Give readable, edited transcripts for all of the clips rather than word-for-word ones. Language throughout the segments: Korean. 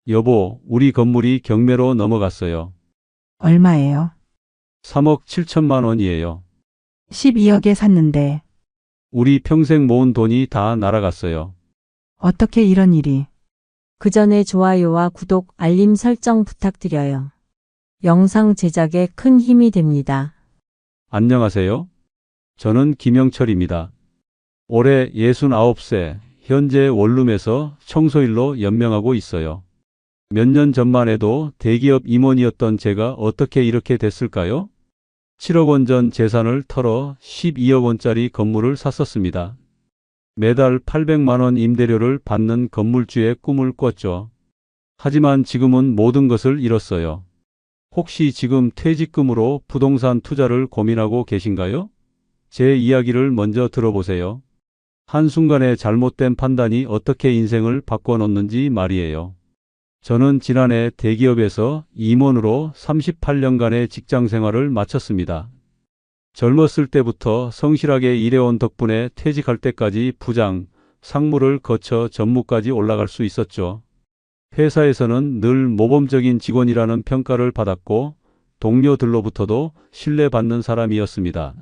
여보, 우리 건물이 경매로 넘어갔어요. 얼마예요? 3억 7천만 원이에요. 12억에 샀는데 우리 평생 모은 돈이 다 날아갔어요. 어떻게 이런 일이? 그 전에 좋아요와 구독, 알림 설정 부탁드려요. 영상 제작에 큰 힘이 됩니다. 안녕하세요. 저는 김영철입니다. 올해 69세, 현재 원룸에서 청소일로 연명하고 있어요. 몇 년 전만 해도 대기업 임원이었던 제가 어떻게 이렇게 됐을까요? 7억 원 전 재산을 털어 12억 원짜리 건물을 샀었습니다. 매달 800만 원 임대료를 받는 건물주의 꿈을 꿨죠. 하지만 지금은 모든 것을 잃었어요. 혹시 지금 퇴직금으로 부동산 투자를 고민하고 계신가요? 제 이야기를 먼저 들어보세요. 한순간의 잘못된 판단이 어떻게 인생을 바꿔놓는지 말이에요. 저는 지난해 대기업에서 임원으로 38년간의 직장 생활을 마쳤습니다. 젊었을 때부터 성실하게 일해온 덕분에 퇴직할 때까지 부장, 상무를 거쳐 전무까지 올라갈 수 있었죠. 회사에서는 늘 모범적인 직원이라는 평가를 받았고 동료들로부터도 신뢰받는 사람이었습니다.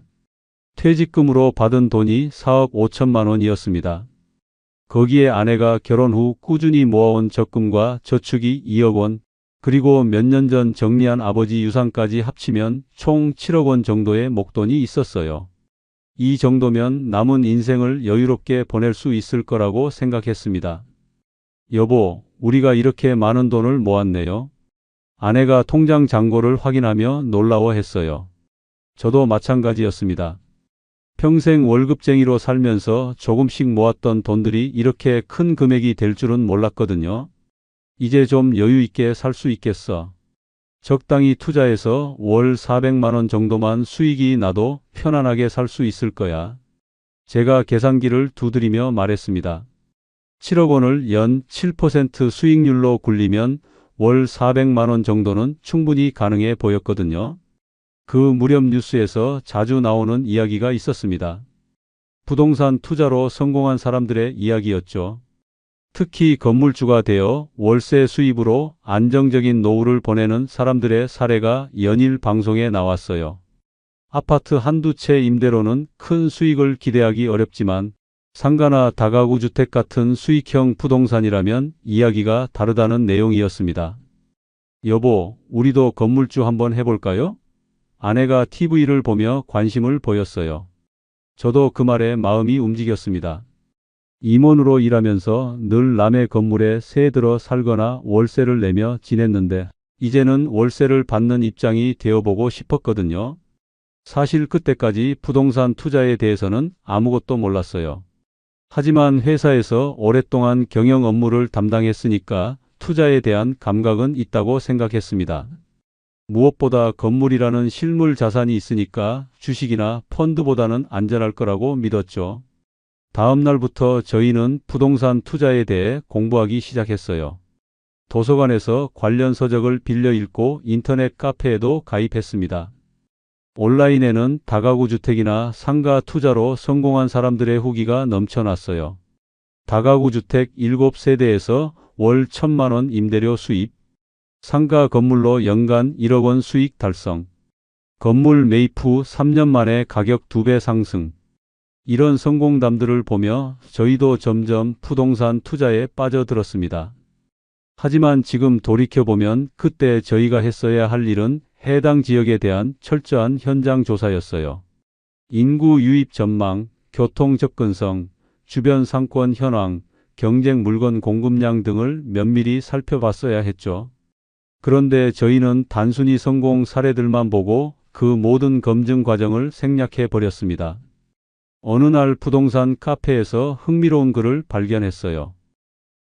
퇴직금으로 받은 돈이 4억 5천만 원이었습니다. 거기에 아내가 결혼 후 꾸준히 모아온 적금과 저축이 2억 원, 그리고 몇 년 전 정리한 아버지 유산까지 합치면 총 7억 원 정도의 목돈이 있었어요. 이 정도면 남은 인생을 여유롭게 보낼 수 있을 거라고 생각했습니다. 여보, 우리가 이렇게 많은 돈을 모았네요. 아내가 통장 잔고를 확인하며 놀라워했어요. 저도 마찬가지였습니다. 평생 월급쟁이로 살면서 조금씩 모았던 돈들이 이렇게 큰 금액이 될 줄은 몰랐거든요. 이제 좀 여유 있게 살 수 있겠어. 적당히 투자해서 월 400만 원 정도만 수익이 나도 편안하게 살 수 있을 거야. 제가 계산기를 두드리며 말했습니다. 7억 원을 연 7% 수익률로 굴리면 월 400만 원 정도는 충분히 가능해 보였거든요. 그 무렵 뉴스에서 자주 나오는 이야기가 있었습니다. 부동산 투자로 성공한 사람들의 이야기였죠. 특히 건물주가 되어 월세 수입으로 안정적인 노후를 보내는 사람들의 사례가 연일 방송에 나왔어요. 아파트 한두 채 임대로는 큰 수익을 기대하기 어렵지만 상가나 다가구 주택 같은 수익형 부동산이라면 이야기가 다르다는 내용이었습니다. 여보, 우리도 건물주 한번 해볼까요? 아내가 TV를 보며 관심을 보였어요. 저도 그 말에 마음이 움직였습니다. 임원으로 일하면서 늘 남의 건물에 새 들어 살거나 월세를 내며 지냈는데 이제는 월세를 받는 입장이 되어보고 싶었거든요. 사실 그때까지 부동산 투자에 대해서는 아무것도 몰랐어요. 하지만 회사에서 오랫동안 경영 업무를 담당했으니까 투자에 대한 감각은 있다고 생각했습니다. 무엇보다 건물이라는 실물 자산이 있으니까 주식이나 펀드보다는 안전할 거라고 믿었죠. 다음 날부터 저희는 부동산 투자에 대해 공부하기 시작했어요. 도서관에서 관련 서적을 빌려 읽고 인터넷 카페에도 가입했습니다. 온라인에는 다가구 주택이나 상가 투자로 성공한 사람들의 후기가 넘쳐났어요. 다가구 주택 7세대에서 월 1,000만 원 임대료 수입, 상가 건물로 연간 1억 원 수익 달성, 건물 매입 후 3년 만에 가격 2배 상승. 이런 성공담들을 보며 저희도 점점 부동산 투자에 빠져들었습니다. 하지만 지금 돌이켜보면 그때 저희가 했어야 할 일은 해당 지역에 대한 철저한 현장 조사였어요. 인구 유입 전망, 교통 접근성, 주변 상권 현황, 경쟁 물건 공급량 등을 면밀히 살펴봤어야 했죠. 그런데 저희는 단순히 성공 사례들만 보고 그 모든 검증 과정을 생략해 버렸습니다. 어느 날 부동산 카페에서 흥미로운 글을 발견했어요.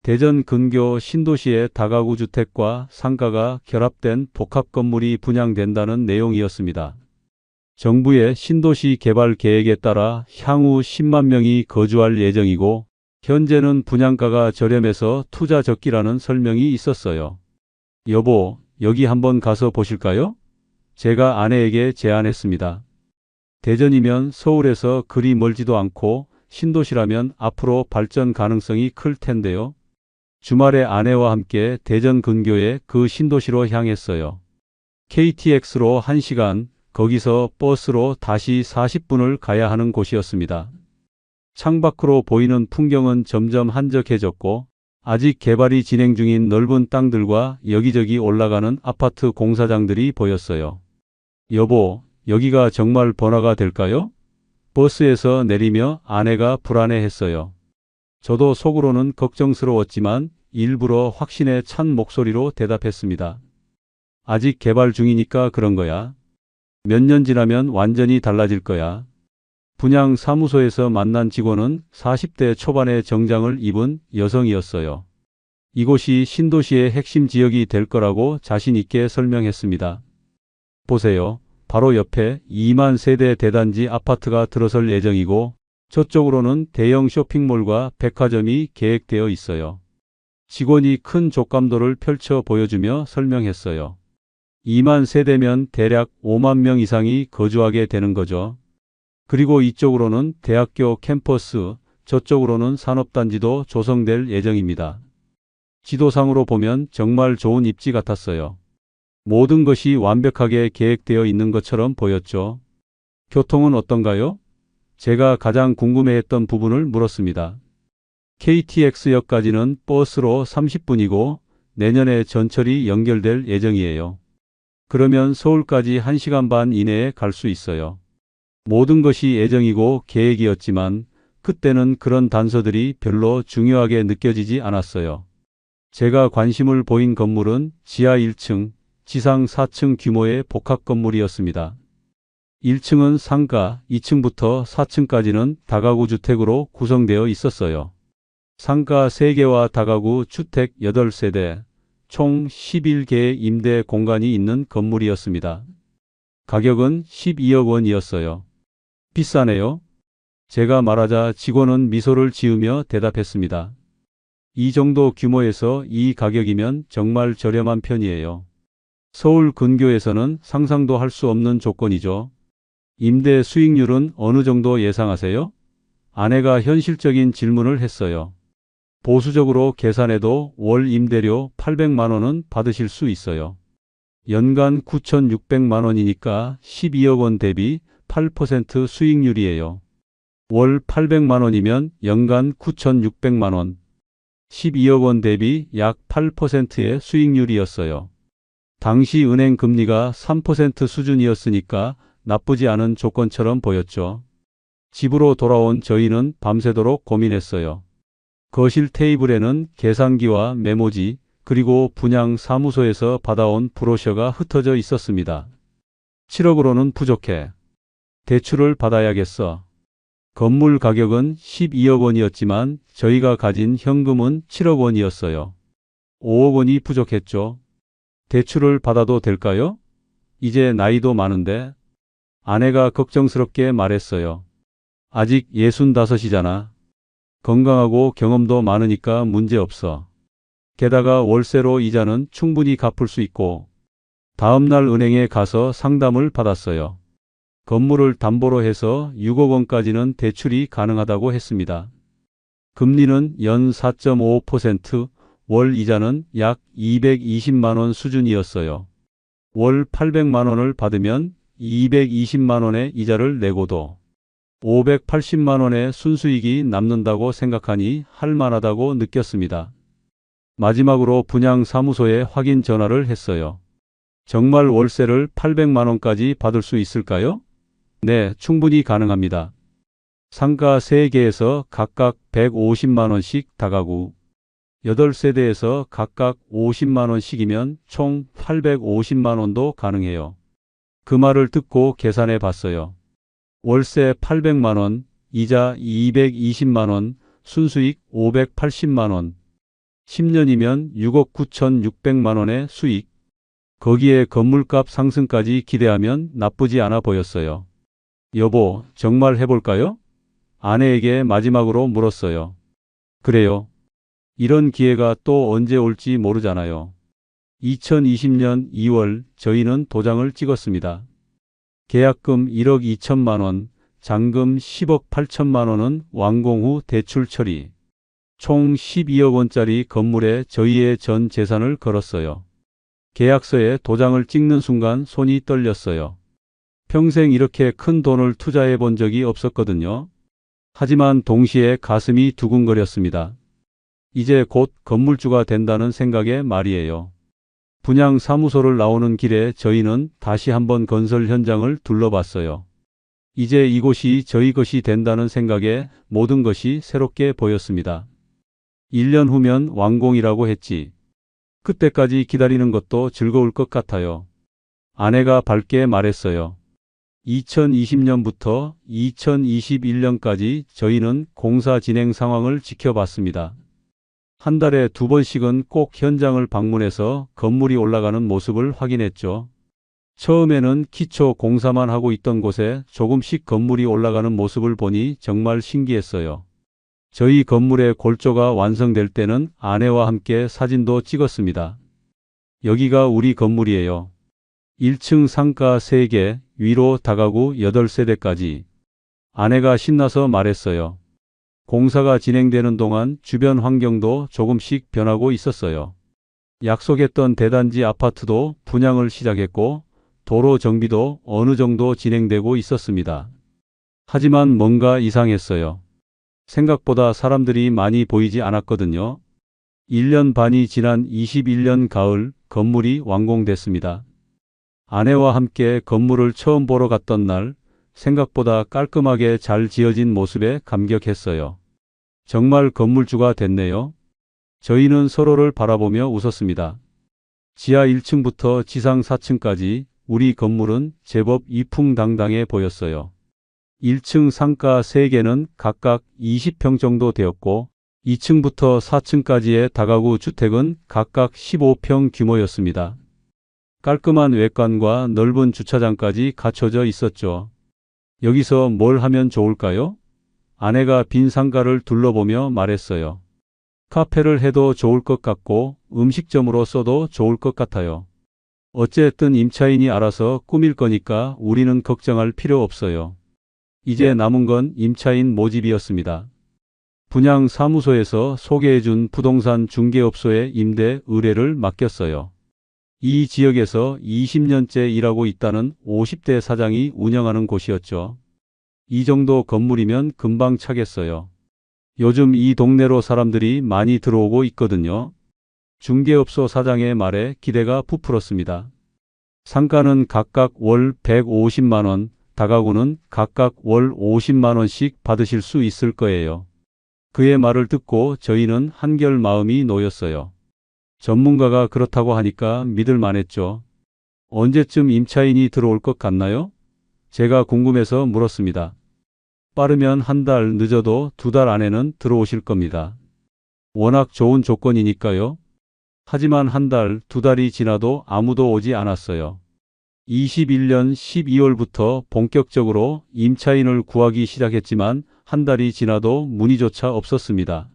대전 근교 신도시의 다가구 주택과 상가가 결합된 복합 건물이 분양된다는 내용이었습니다. 정부의 신도시 개발 계획에 따라 향후 10만 명이 거주할 예정이고 현재는 분양가가 저렴해서 투자 적기라는 설명이 있었어요. 여보, 여기 한번 가서 보실까요? 제가 아내에게 제안했습니다. 대전이면 서울에서 그리 멀지도 않고 신도시라면 앞으로 발전 가능성이 클 텐데요. 주말에 아내와 함께 대전 근교의 그 신도시로 향했어요. KTX로 1시간, 거기서 버스로 다시 40분을 가야 하는 곳이었습니다. 창밖으로 보이는 풍경은 점점 한적해졌고 아직 개발이 진행 중인 넓은 땅들과 여기저기 올라가는 아파트 공사장들이 보였어요. 여보, 여기가 정말 번화가 될까요? 버스에서 내리며 아내가 불안해했어요. 저도 속으로는 걱정스러웠지만 일부러 확신에 찬 목소리로 대답했습니다. 아직 개발 중이니까 그런 거야. 몇 년 지나면 완전히 달라질 거야. 분양 사무소에서 만난 직원은 40대 초반의 정장을 입은 여성이었어요. 이곳이 신도시의 핵심 지역이 될 거라고 자신 있게 설명했습니다. 보세요. 바로 옆에 2만 세대 대단지 아파트가 들어설 예정이고 저쪽으로는 대형 쇼핑몰과 백화점이 계획되어 있어요. 직원이 큰 족감도를 펼쳐 보여주며 설명했어요. 2만 세대면 대략 5만 명 이상이 거주하게 되는 거죠. 그리고 이쪽으로는 대학교 캠퍼스, 저쪽으로는 산업단지도 조성될 예정입니다. 지도상으로 보면 정말 좋은 입지 같았어요. 모든 것이 완벽하게 계획되어 있는 것처럼 보였죠. 교통은 어떤가요? 제가 가장 궁금해했던 부분을 물었습니다. KTX역까지는 버스로 30분이고 내년에 전철이 연결될 예정이에요. 그러면 서울까지 1시간 반 이내에 갈 수 있어요. 모든 것이 예정이고 계획이었지만 그때는 그런 단서들이 별로 중요하게 느껴지지 않았어요. 제가 관심을 보인 건물은 지하 1층, 지상 4층 규모의 복합 건물이었습니다. 1층은 상가, 2층부터 4층까지는 다가구 주택으로 구성되어 있었어요. 상가 3개와 다가구 주택 8세대, 총 11개의 임대 공간이 있는 건물이었습니다. 가격은 12억 원이었어요. 비싸네요. 제가 말하자 직원은 미소를 지으며 대답했습니다. 이 정도 규모에서 이 가격이면 정말 저렴한 편이에요. 서울 근교에서는 상상도 할 수 없는 조건이죠. 임대 수익률은 어느 정도 예상하세요? 아내가 현실적인 질문을 했어요. 보수적으로 계산해도 월 임대료 800만 원은 받으실 수 있어요. 연간 9,600만 원이니까 12억 원 대비 8% 수익률이에요. 월 800만 원이면 연간 9,600만 원. 12억 원 대비 약 8%의 수익률이었어요. 당시 은행 금리가 3% 수준이었으니까 나쁘지 않은 조건처럼 보였죠. 집으로 돌아온 저희는 밤새도록 고민했어요. 거실 테이블에는 계산기와 메모지, 그리고 분양 사무소에서 받아온 브로셔가 흩어져 있었습니다. 7억으로는 부족해. 대출을 받아야겠어. 건물 가격은 12억 원이었지만 저희가 가진 현금은 7억 원이었어요. 5억 원이 부족했죠. 대출을 받아도 될까요? 이제 나이도 많은데. 아내가 걱정스럽게 말했어요. 아직 65이잖아. 건강하고 경험도 많으니까 문제없어. 게다가 월세로 이자는 충분히 갚을 수 있고. 다음날 은행에 가서 상담을 받았어요. 건물을 담보로 해서 6억 원까지는 대출이 가능하다고 했습니다. 금리는 연 4.55%, 월 이자는 약 220만 원 수준이었어요. 월 800만 원을 받으면 220만 원의 이자를 내고도 580만 원의 순수익이 남는다고 생각하니 할만하다고 느꼈습니다. 마지막으로 분양사무소에 확인 전화를 했어요. 정말 월세를 800만 원까지 받을 수 있을까요? 네, 충분히 가능합니다. 상가 3개에서 각각 150만 원씩 다가구 8세대에서 각각 50만 원씩이면 총 850만 원도 가능해요. 그 말을 듣고 계산해 봤어요. 월세 800만 원, 이자 220만 원, 순수익 580만 원. 10년이면 6억 9,600만 원의 수익. 거기에 건물값 상승까지 기대하면 나쁘지 않아 보였어요. 여보, 정말 해볼까요? 아내에게 마지막으로 물었어요. 그래요. 이런 기회가 또 언제 올지 모르잖아요. 2020년 2월 저희는 도장을 찍었습니다. 계약금 1억 2천만 원, 잔금 10억 8천만 원은 완공 후 대출 처리. 총 12억 원짜리 건물에 저희의 전 재산을 걸었어요. 계약서에 도장을 찍는 순간 손이 떨렸어요. 평생 이렇게 큰 돈을 투자해 본 적이 없었거든요. 하지만 동시에 가슴이 두근거렸습니다. 이제 곧 건물주가 된다는 생각에 말이에요. 분양 사무소를 나오는 길에 저희는 다시 한번 건설 현장을 둘러봤어요. 이제 이곳이 저희 것이 된다는 생각에 모든 것이 새롭게 보였습니다. 1년 후면 완공이라고 했지. 그때까지 기다리는 것도 즐거울 것 같아요. 아내가 밝게 말했어요. 2020년부터 2021년까지 저희는 공사 진행 상황을 지켜봤습니다. 한 달에 2번씩은 꼭 현장을 방문해서 건물이 올라가는 모습을 확인했죠. 처음에는 기초 공사만 하고 있던 곳에 조금씩 건물이 올라가는 모습을 보니 정말 신기했어요. 저희 건물의 골조가 완성될 때는 아내와 함께 사진도 찍었습니다. 여기가 우리 건물이에요. 1층 상가 3개, 위로 다가구 8세대까지. 아내가 신나서 말했어요. 공사가 진행되는 동안 주변 환경도 조금씩 변하고 있었어요. 약속했던 대단지 아파트도 분양을 시작했고 도로 정비도 어느 정도 진행되고 있었습니다. 하지만 뭔가 이상했어요. 생각보다 사람들이 많이 보이지 않았거든요. 1년 반이 지난 21년 가을 건물이 완공됐습니다. 아내와 함께 건물을 처음 보러 갔던 날 생각보다 깔끔하게 잘 지어진 모습에 감격했어요. 정말 건물주가 됐네요. 저희는 서로를 바라보며 웃었습니다. 지하 1층부터 지상 4층까지 우리 건물은 제법 이풍당당해 보였어요. 1층 상가 3개는 각각 20평 정도 되었고 2층부터 4층까지의 다가구 주택은 각각 15평 규모였습니다. 깔끔한 외관과 넓은 주차장까지 갖춰져 있었죠. 여기서 뭘 하면 좋을까요? 아내가 빈 상가를 둘러보며 말했어요. 카페를 해도 좋을 것 같고 음식점으로 써도 좋을 것 같아요. 어쨌든 임차인이 알아서 꾸밀 거니까 우리는 걱정할 필요 없어요. 이제 남은 건 임차인 모집이었습니다. 분양 사무소에서 소개해준 부동산 중개업소에 임대 의뢰를 맡겼어요. 이 지역에서 20년째 일하고 있다는 50대 사장이 운영하는 곳이었죠. 이 정도 건물이면 금방 차겠어요. 요즘 이 동네로 사람들이 많이 들어오고 있거든요. 중개업소 사장의 말에 기대가 부풀었습니다. 상가는 각각 월 150만 원, 다가구는 각각 월 50만 원씩 받으실 수 있을 거예요. 그의 말을 듣고 저희는 한결 마음이 놓였어요. 전문가가 그렇다고 하니까 믿을 만했죠. 언제쯤 임차인이 들어올 것 같나요? 제가 궁금해서 물었습니다. 빠르면 한 달, 늦어도 2달 안에는 들어오실 겁니다. 워낙 좋은 조건이니까요. 하지만 한 달, 2달이 지나도 아무도 오지 않았어요. 21년 12월부터 본격적으로 임차인을 구하기 시작했지만 한 달이 지나도 문의조차 없었습니다.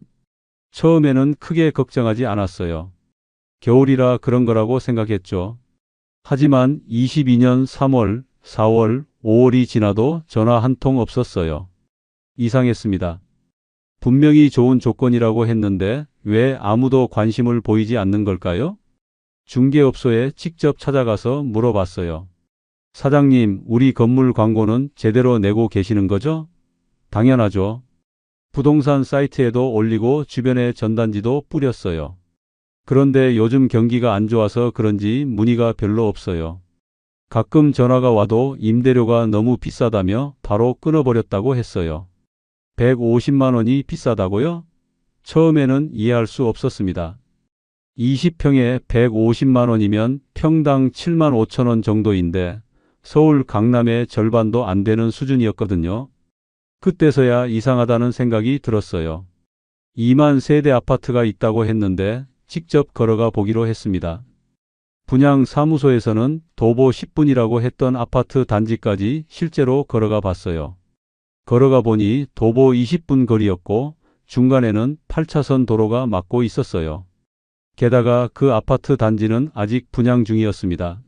처음에는 크게 걱정하지 않았어요. 겨울이라 그런 거라고 생각했죠. 하지만 22년 3월, 4월, 5월이 지나도 전화 한 통 없었어요. 이상했습니다. 분명히 좋은 조건이라고 했는데 왜 아무도 관심을 보이지 않는 걸까요? 중개업소에 직접 찾아가서 물어봤어요. 사장님, 우리 건물 광고는 제대로 내고 계시는 거죠? 당연하죠. 부동산 사이트에도 올리고 주변에 전단지도 뿌렸어요. 그런데 요즘 경기가 안 좋아서 그런지 문의가 별로 없어요. 가끔 전화가 와도 임대료가 너무 비싸다며 바로 끊어버렸다고 했어요. 150만 원이 비싸다고요? 처음에는 이해할 수 없었습니다. 20평에 150만 원이면 평당 7만 5천 원 정도인데 서울 강남의 절반도 안 되는 수준이었거든요. 그때서야 이상하다는 생각이 들었어요. 2만 세대 아파트가 있다고 했는데 직접 걸어가 보기로 했습니다. 분양 사무소에서는 도보 10분이라고 했던 아파트 단지까지 실제로 걸어가 봤어요. 걸어가 보니 도보 20분 거리였고 중간에는 8차선 도로가 막고 있었어요. 게다가 그 아파트 단지는 아직 분양 중이었습니다.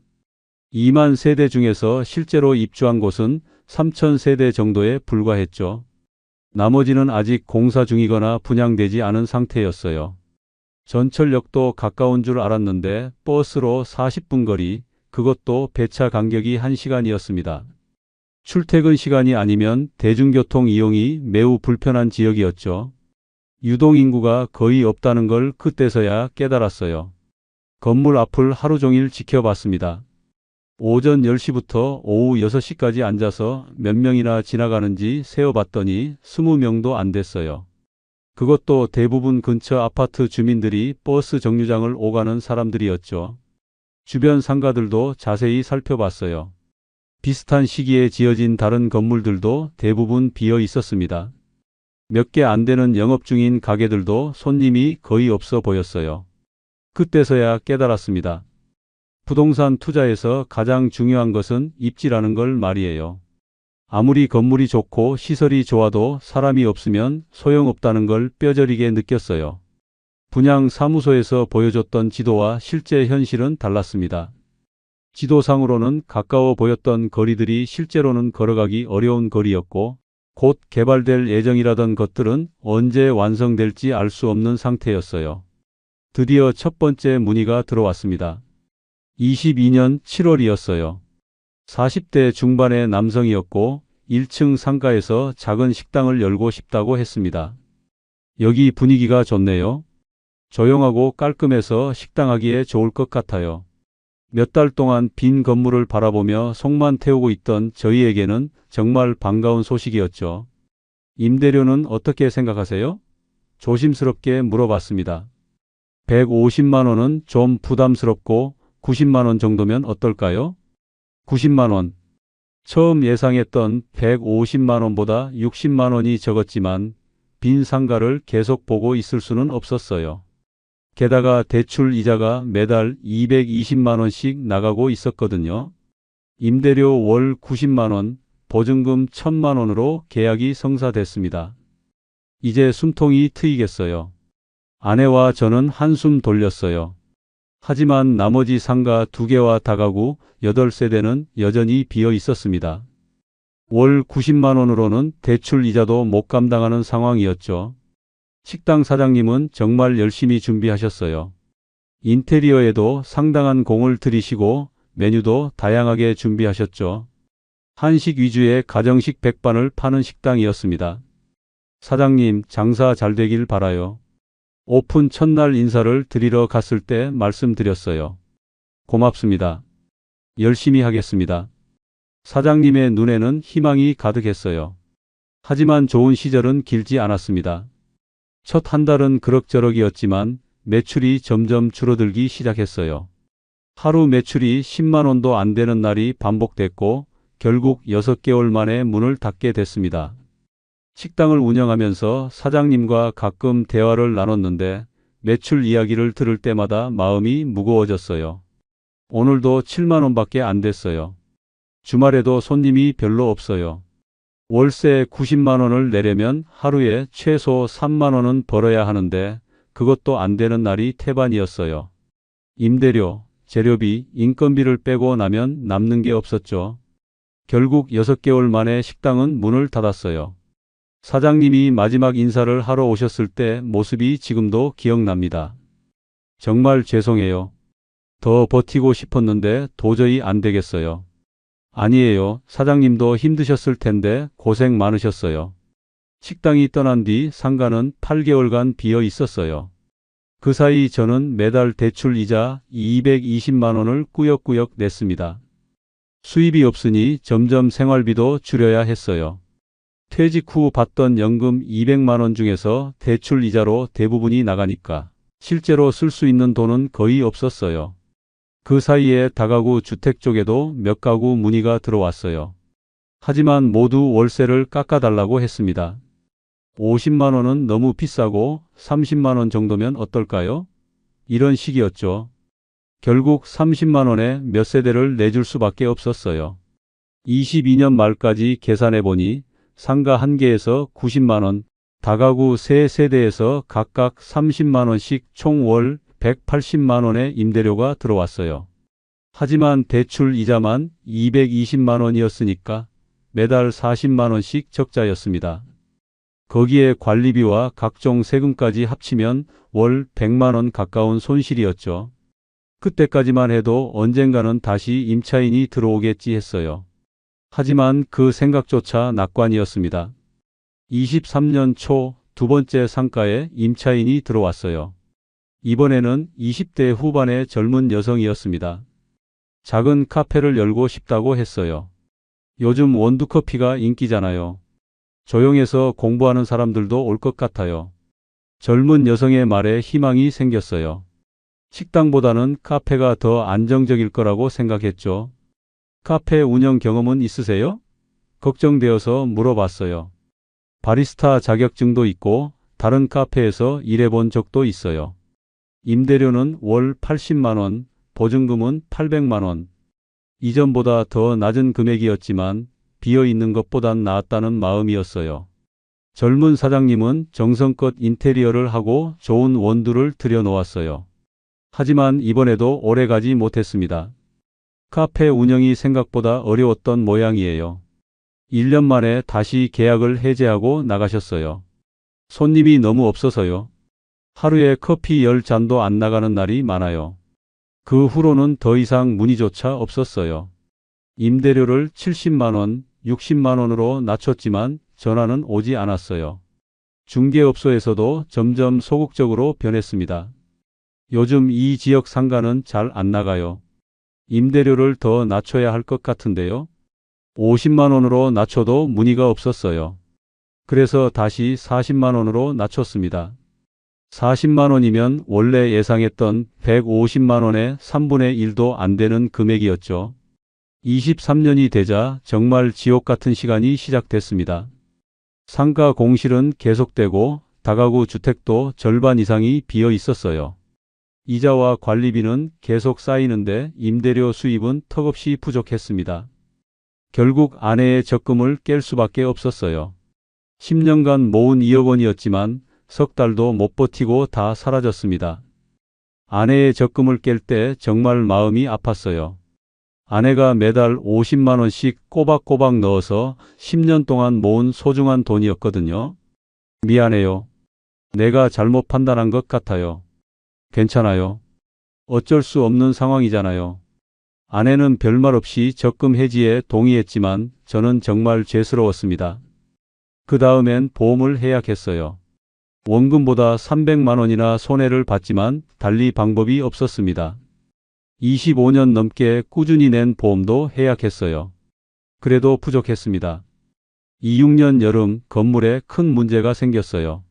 2만 세대 중에서 실제로 입주한 곳은 3천 세대 정도에 불과했죠. 나머지는 아직 공사 중이거나 분양되지 않은 상태였어요. 전철역도 가까운 줄 알았는데 버스로 40분 거리, 그것도 배차 간격이 1시간이었습니다. 출퇴근 시간이 아니면 대중교통 이용이 매우 불편한 지역이었죠. 유동인구가 거의 없다는 걸 그때서야 깨달았어요. 건물 앞을 하루 종일 지켜봤습니다. 오전 10시부터 오후 6시까지 앉아서 몇 명이나 지나가는지 세어봤더니 20명도 안 됐어요. 그것도 대부분 근처 아파트 주민들이 버스 정류장을 오가는 사람들이었죠. 주변 상가들도 자세히 살펴봤어요. 비슷한 시기에 지어진 다른 건물들도 대부분 비어 있었습니다. 몇 개 안 되는 영업 중인 가게들도 손님이 거의 없어 보였어요. 그때서야 깨달았습니다. 부동산 투자에서 가장 중요한 것은 입지라는 걸 말이에요. 아무리 건물이 좋고 시설이 좋아도 사람이 없으면 소용없다는 걸 뼈저리게 느꼈어요. 분양 사무소에서 보여줬던 지도와 실제 현실은 달랐습니다. 지도상으로는 가까워 보였던 거리들이 실제로는 걸어가기 어려운 거리였고, 곧 개발될 예정이라던 것들은 언제 완성될지 알 수 없는 상태였어요. 드디어 첫 번째 문의가 들어왔습니다. 22년 7월이었어요. 40대 중반의 남성이었고 1층 상가에서 작은 식당을 열고 싶다고 했습니다. 여기 분위기가 좋네요. 조용하고 깔끔해서 식당하기에 좋을 것 같아요. 몇 달 동안 빈 건물을 바라보며 속만 태우고 있던 저희에게는 정말 반가운 소식이었죠. 임대료는 어떻게 생각하세요? 조심스럽게 물어봤습니다. 150만 원은 좀 부담스럽고 90만 원 정도면 어떨까요? 90만 원. 처음 예상했던 150만 원보다 60만 원이 적었지만 빈 상가를 계속 보고 있을 수는 없었어요. 게다가 대출 이자가 매달 220만 원씩 나가고 있었거든요. 임대료 월 90만 원, 보증금 1000만 원으로 계약이 성사됐습니다. 이제 숨통이 트이겠어요. 아내와 저는 한숨 돌렸어요. 하지만 나머지 상가 2개와 다가구 8세대는 여전히 비어 있었습니다. 월 90만 원으로는 대출 이자도 못 감당하는 상황이었죠. 식당 사장님은 정말 열심히 준비하셨어요. 인테리어에도 상당한 공을 들이시고 메뉴도 다양하게 준비하셨죠. 한식 위주의 가정식 백반을 파는 식당이었습니다. 사장님, 장사 잘 되길 바라요. 오픈 첫날 인사를 드리러 갔을 때 말씀드렸어요. 고맙습니다. 열심히 하겠습니다. 사장님의 눈에는 희망이 가득했어요. 하지만 좋은 시절은 길지 않았습니다. 첫 한 달은 그럭저럭이었지만 매출이 점점 줄어들기 시작했어요. 하루 매출이 10만 원도 안 되는 날이 반복됐고 결국 6개월 만에 문을 닫게 됐습니다. 식당을 운영하면서 사장님과 가끔 대화를 나눴는데 매출 이야기를 들을 때마다 마음이 무거워졌어요. 오늘도 7만 원밖에 안 됐어요. 주말에도 손님이 별로 없어요. 월세 90만 원을 내려면 하루에 최소 3만 원은 벌어야 하는데 그것도 안 되는 날이 태반이었어요. 임대료, 재료비, 인건비를 빼고 나면 남는 게 없었죠. 결국 6개월 만에 식당은 문을 닫았어요. 사장님이 마지막 인사를 하러 오셨을 때 모습이 지금도 기억납니다. 정말 죄송해요. 더 버티고 싶었는데 도저히 안 되겠어요. 아니에요. 사장님도 힘드셨을 텐데 고생 많으셨어요. 식당이 떠난 뒤 상가는 8개월간 비어 있었어요. 그 사이 저는 매달 대출 이자 220만 원을 꾸역꾸역 냈습니다. 수입이 없으니 점점 생활비도 줄여야 했어요. 퇴직 후 받던 연금 200만 원 중에서 대출 이자로 대부분이 나가니까 실제로 쓸 수 있는 돈은 거의 없었어요. 그 사이에 다가구 주택 쪽에도 몇 가구 문의가 들어왔어요. 하지만 모두 월세를 깎아달라고 했습니다. 50만 원은 너무 비싸고 30만 원 정도면 어떨까요? 이런 식이었죠. 결국 30만 원에 몇 세대를 내줄 수밖에 없었어요. 22년 말까지 계산해보니 상가 1개에서 90만 원, 다가구 3세대에서 각각 30만 원씩 총 월 180만 원의 임대료가 들어왔어요. 하지만 대출 이자만 220만 원이었으니까 매달 40만 원씩 적자였습니다. 거기에 관리비와 각종 세금까지 합치면 월 100만 원 가까운 손실이었죠. 그때까지만 해도 언젠가는 다시 임차인이 들어오겠지 했어요. 하지만 그 생각조차 낙관이었습니다. 23년 초 두 번째 상가에 임차인이 들어왔어요. 이번에는 20대 후반의 젊은 여성이었습니다. 작은 카페를 열고 싶다고 했어요. 요즘 원두커피가 인기잖아요. 조용해서 공부하는 사람들도 올 것 같아요. 젊은 여성의 말에 희망이 생겼어요. 식당보다는 카페가 더 안정적일 거라고 생각했죠. 카페 운영 경험은 있으세요? 걱정되어서 물어봤어요. 바리스타 자격증도 있고 다른 카페에서 일해본 적도 있어요. 임대료는 월 80만 원, 보증금은 800만 원. 이전보다 더 낮은 금액이었지만 비어 있는 것보단 나았다는 마음이었어요. 젊은 사장님은 정성껏 인테리어를 하고 좋은 원두를 들여놓았어요. 하지만 이번에도 오래 가지 못했습니다. 카페 운영이 생각보다 어려웠던 모양이에요. 1년 만에 다시 계약을 해제하고 나가셨어요. 손님이 너무 없어서요. 하루에 커피 10잔도 안 나가는 날이 많아요. 그 후로는 더 이상 문의조차 없었어요. 임대료를 70만 원, 60만 원으로 낮췄지만 전화는 오지 않았어요. 중개업소에서도 점점 소극적으로 변했습니다. 요즘 이 지역 상가는 잘 안 나가요. 임대료를 더 낮춰야 할 것 같은데요. 50만 원으로 낮춰도 문의가 없었어요. 그래서 다시 40만 원으로 낮췄습니다. 40만 원이면 원래 예상했던 150만 원의 3분의 1도 안 되는 금액이었죠. 23년이 되자 정말 지옥 같은 시간이 시작됐습니다. 상가 공실은 계속되고 다가구 주택도 절반 이상이 비어 있었어요. 이자와 관리비는 계속 쌓이는데 임대료 수입은 턱없이 부족했습니다. 결국 아내의 적금을 깰 수밖에 없었어요. 10년간 모은 2억 원이었지만 석 달도 못 버티고 다 사라졌습니다. 아내의 적금을 깰 때 정말 마음이 아팠어요. 아내가 매달 50만 원씩 꼬박꼬박 넣어서 10년 동안 모은 소중한 돈이었거든요. 미안해요. 내가 잘못 판단한 것 같아요. 괜찮아요. 어쩔 수 없는 상황이잖아요. 아내는 별말 없이 적금 해지에 동의했지만 저는 정말 죄스러웠습니다. 그 다음엔 보험을 해약했어요. 원금보다 300만 원이나 손해를 봤지만 달리 방법이 없었습니다. 25년 넘게 꾸준히 낸 보험도 해약했어요. 그래도 부족했습니다. 26년 여름 건물에 큰 문제가 생겼어요.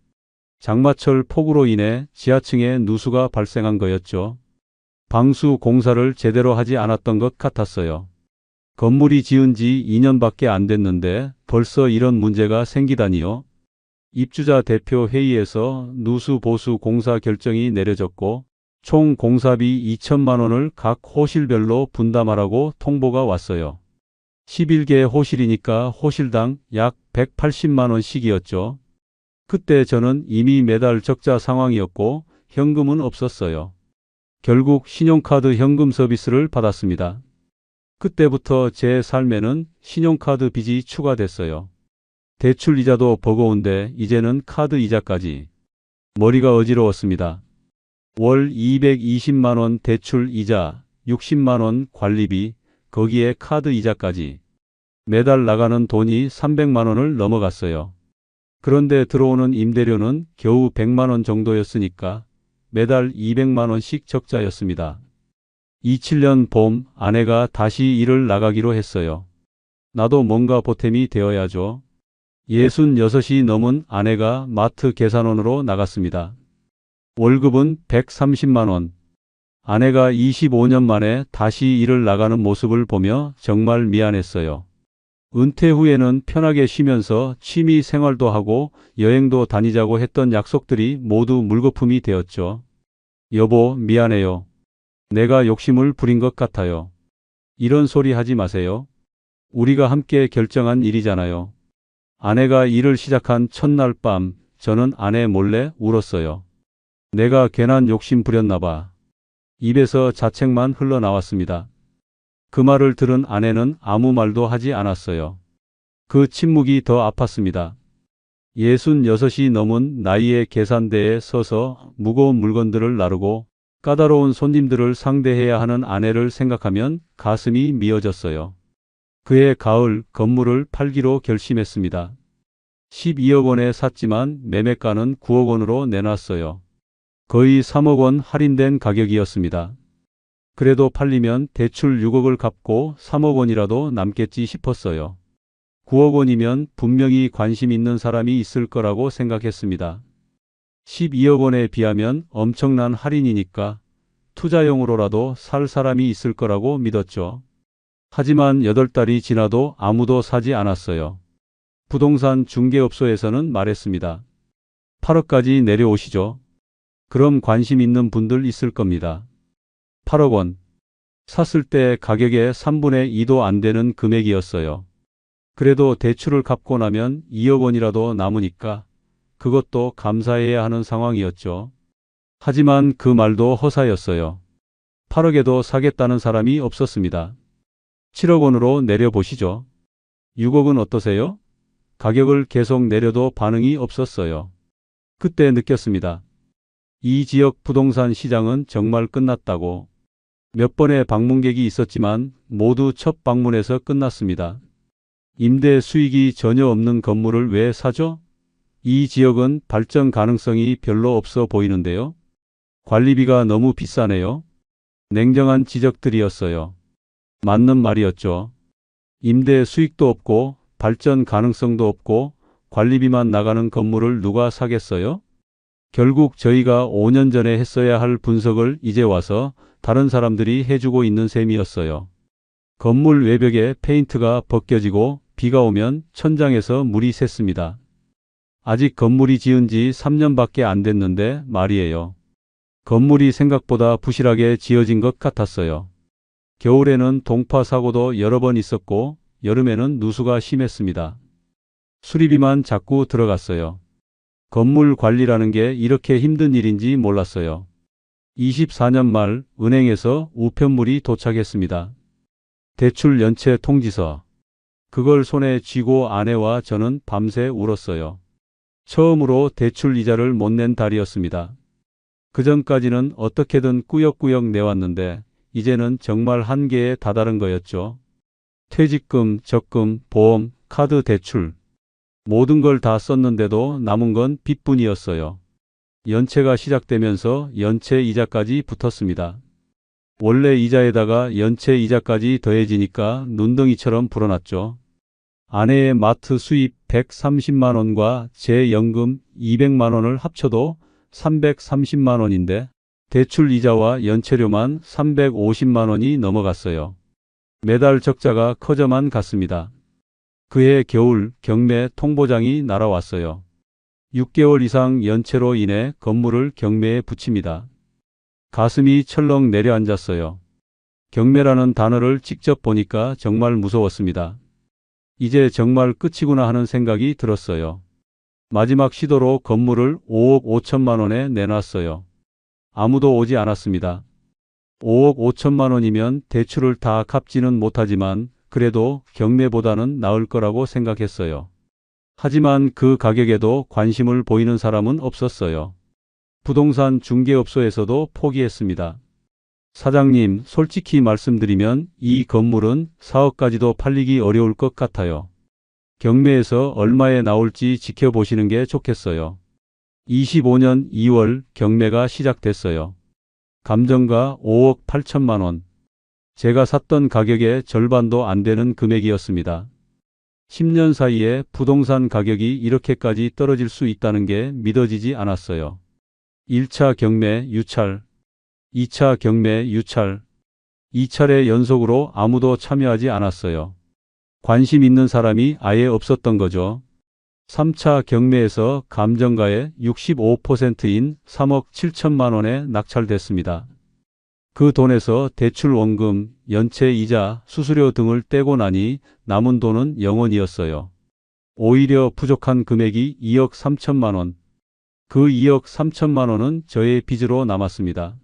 장마철 폭우로 인해 지하층에 누수가 발생한 거였죠. 방수 공사를 제대로 하지 않았던 것 같았어요. 건물이 지은 지 2년밖에 안 됐는데 벌써 이런 문제가 생기다니요. 입주자 대표 회의에서 누수 보수 공사 결정이 내려졌고 총 공사비 2천만 원을 각 호실별로 분담하라고 통보가 왔어요. 11개 호실이니까 호실당 약 180만 원씩이었죠. 그때 저는 이미 매달 적자 상황이었고 현금은 없었어요. 결국 신용카드 현금 서비스를 받았습니다. 그때부터 제 삶에는 신용카드 빚이 추가됐어요. 대출 이자도 버거운데 이제는 카드 이자까지. 머리가 어지러웠습니다. 월 220만 원 대출 이자, 60만 원 관리비, 거기에 카드 이자까지. 매달 나가는 돈이 300만 원을 넘어갔어요. 그런데 들어오는 임대료는 겨우 100만 원 정도였으니까 매달 200만 원씩 적자였습니다. 27년 봄 아내가 다시 일을 나가기로 했어요. 나도 뭔가 보탬이 되어야죠. 66이 넘은 아내가 마트 계산원으로 나갔습니다. 월급은 130만 원. 아내가 25년 만에 다시 일을 나가는 모습을 보며 정말 미안했어요. 은퇴 후에는 편하게 쉬면서 취미 생활도 하고 여행도 다니자고 했던 약속들이 모두 물거품이 되었죠. 여보, 미안해요. 내가 욕심을 부린 것 같아요. 이런 소리 하지 마세요. 우리가 함께 결정한 일이잖아요. 아내가 일을 시작한 첫날 밤 저는 아내 몰래 울었어요. 내가 괜한 욕심 부렸나 봐. 입에서 자책만 흘러나왔습니다. 그 말을 들은 아내는 아무 말도 하지 않았어요. 그 침묵이 더 아팠습니다. 66이 넘은 나이의 계산대에 서서 무거운 물건들을 나르고 까다로운 손님들을 상대해야 하는 아내를 생각하면 가슴이 미어졌어요. 그해 가을 건물을 팔기로 결심했습니다. 12억 원에 샀지만 매매가는 9억 원으로 내놨어요. 거의 3억 원 할인된 가격이었습니다. 그래도 팔리면 대출 6억을 갚고 3억 원이라도 남겠지 싶었어요. 9억 원이면 분명히 관심 있는 사람이 있을 거라고 생각했습니다. 12억 원에 비하면 엄청난 할인이니까 투자용으로라도 살 사람이 있을 거라고 믿었죠. 하지만 8달이 지나도 아무도 사지 않았어요. 부동산 중개업소에서는 말했습니다. 8억까지 내려오시죠. 그럼 관심 있는 분들 있을 겁니다. 8억 원. 샀을 때 가격의 3분의 2도 안 되는 금액이었어요. 그래도 대출을 갚고 나면 2억 원이라도 남으니까 그것도 감사해야 하는 상황이었죠. 하지만 그 말도 허사였어요. 8억에도 사겠다는 사람이 없었습니다. 7억 원으로 내려보시죠. 6억은 어떠세요? 가격을 계속 내려도 반응이 없었어요. 그때 느꼈습니다. 이 지역 부동산 시장은 정말 끝났다고. 몇 번의 방문객이 있었지만 모두 첫 방문에서 끝났습니다. 임대 수익이 전혀 없는 건물을 왜 사죠? 이 지역은 발전 가능성이 별로 없어 보이는데요. 관리비가 너무 비싸네요. 냉정한 지적들이었어요. 맞는 말이었죠. 임대 수익도 없고 발전 가능성도 없고 관리비만 나가는 건물을 누가 사겠어요? 결국 저희가 5년 전에 했어야 할 분석을 이제 와서 다른 사람들이 해주고 있는 셈이었어요. 건물 외벽에 페인트가 벗겨지고 비가 오면 천장에서 물이 샜습니다. 아직 건물이 지은 지 3년밖에 안 됐는데 말이에요. 건물이 생각보다 부실하게 지어진 것 같았어요. 겨울에는 동파 사고도 여러 번 있었고 여름에는 누수가 심했습니다. 수리비만 자꾸 들어갔어요. 건물 관리라는 게 이렇게 힘든 일인지 몰랐어요. 24년 말 은행에서 우편물이 도착했습니다. 대출 연체 통지서. 그걸 손에 쥐고 아내와 저는 밤새 울었어요. 처음으로 대출 이자를 못 낸 달이었습니다. 그전까지는 어떻게든 꾸역꾸역 내왔는데 이제는 정말 한계에 다다른 거였죠. 퇴직금, 적금, 보험, 카드 대출. 모든 걸 다 썼는데도 남은 건 빚뿐이었어요. 연체가 시작되면서 연체 이자까지 붙었습니다. 원래 이자에다가 연체 이자까지 더해지니까 눈덩이처럼 불어났죠. 아내의 마트 수입 130만 원과 제 연금 200만 원을 합쳐도 330만 원인데 대출 이자와 연체료만 350만 원이 넘어갔어요. 매달 적자가 커져만 갔습니다. 그해 겨울 경매 통보장이 날아왔어요. 6개월 이상 연체로 인해 건물을 경매에 붙입니다. 가슴이 철렁 내려앉았어요. 경매라는 단어를 직접 보니까 정말 무서웠습니다. 이제 정말 끝이구나 하는 생각이 들었어요. 마지막 시도로 건물을 5억 5천만 원에 내놨어요. 아무도 오지 않았습니다. 5억 5천만 원이면 대출을 다 갚지는 못하지만 그래도 경매보다는 나을 거라고 생각했어요. 하지만 그 가격에도 관심을 보이는 사람은 없었어요. 부동산 중개업소에서도 포기했습니다. 사장님, 솔직히 말씀드리면 이 건물은 4억까지도 팔리기 어려울 것 같아요. 경매에서 얼마에 나올지 지켜보시는 게 좋겠어요. 25년 2월 경매가 시작됐어요. 감정가 5억 8천만 원. 제가 샀던 가격의 절반도 안 되는 금액이었습니다. 10년 사이에 부동산 가격이 이렇게까지 떨어질 수 있다는 게 믿어지지 않았어요. 1차 경매 유찰, 2차 경매 유찰, 2차례 연속으로 아무도 참여하지 않았어요. 관심 있는 사람이 아예 없었던 거죠. 3차 경매에서 감정가의 65%인 3억 7천만 원에 낙찰됐습니다. 그 돈에서 대출 원금, 연체 이자, 수수료 등을 떼고 나니 남은 돈은 0원이었어요. 오히려 부족한 금액이 2억 3천만 원. 그 2억 3천만 원은 저의 빚으로 남았습니다.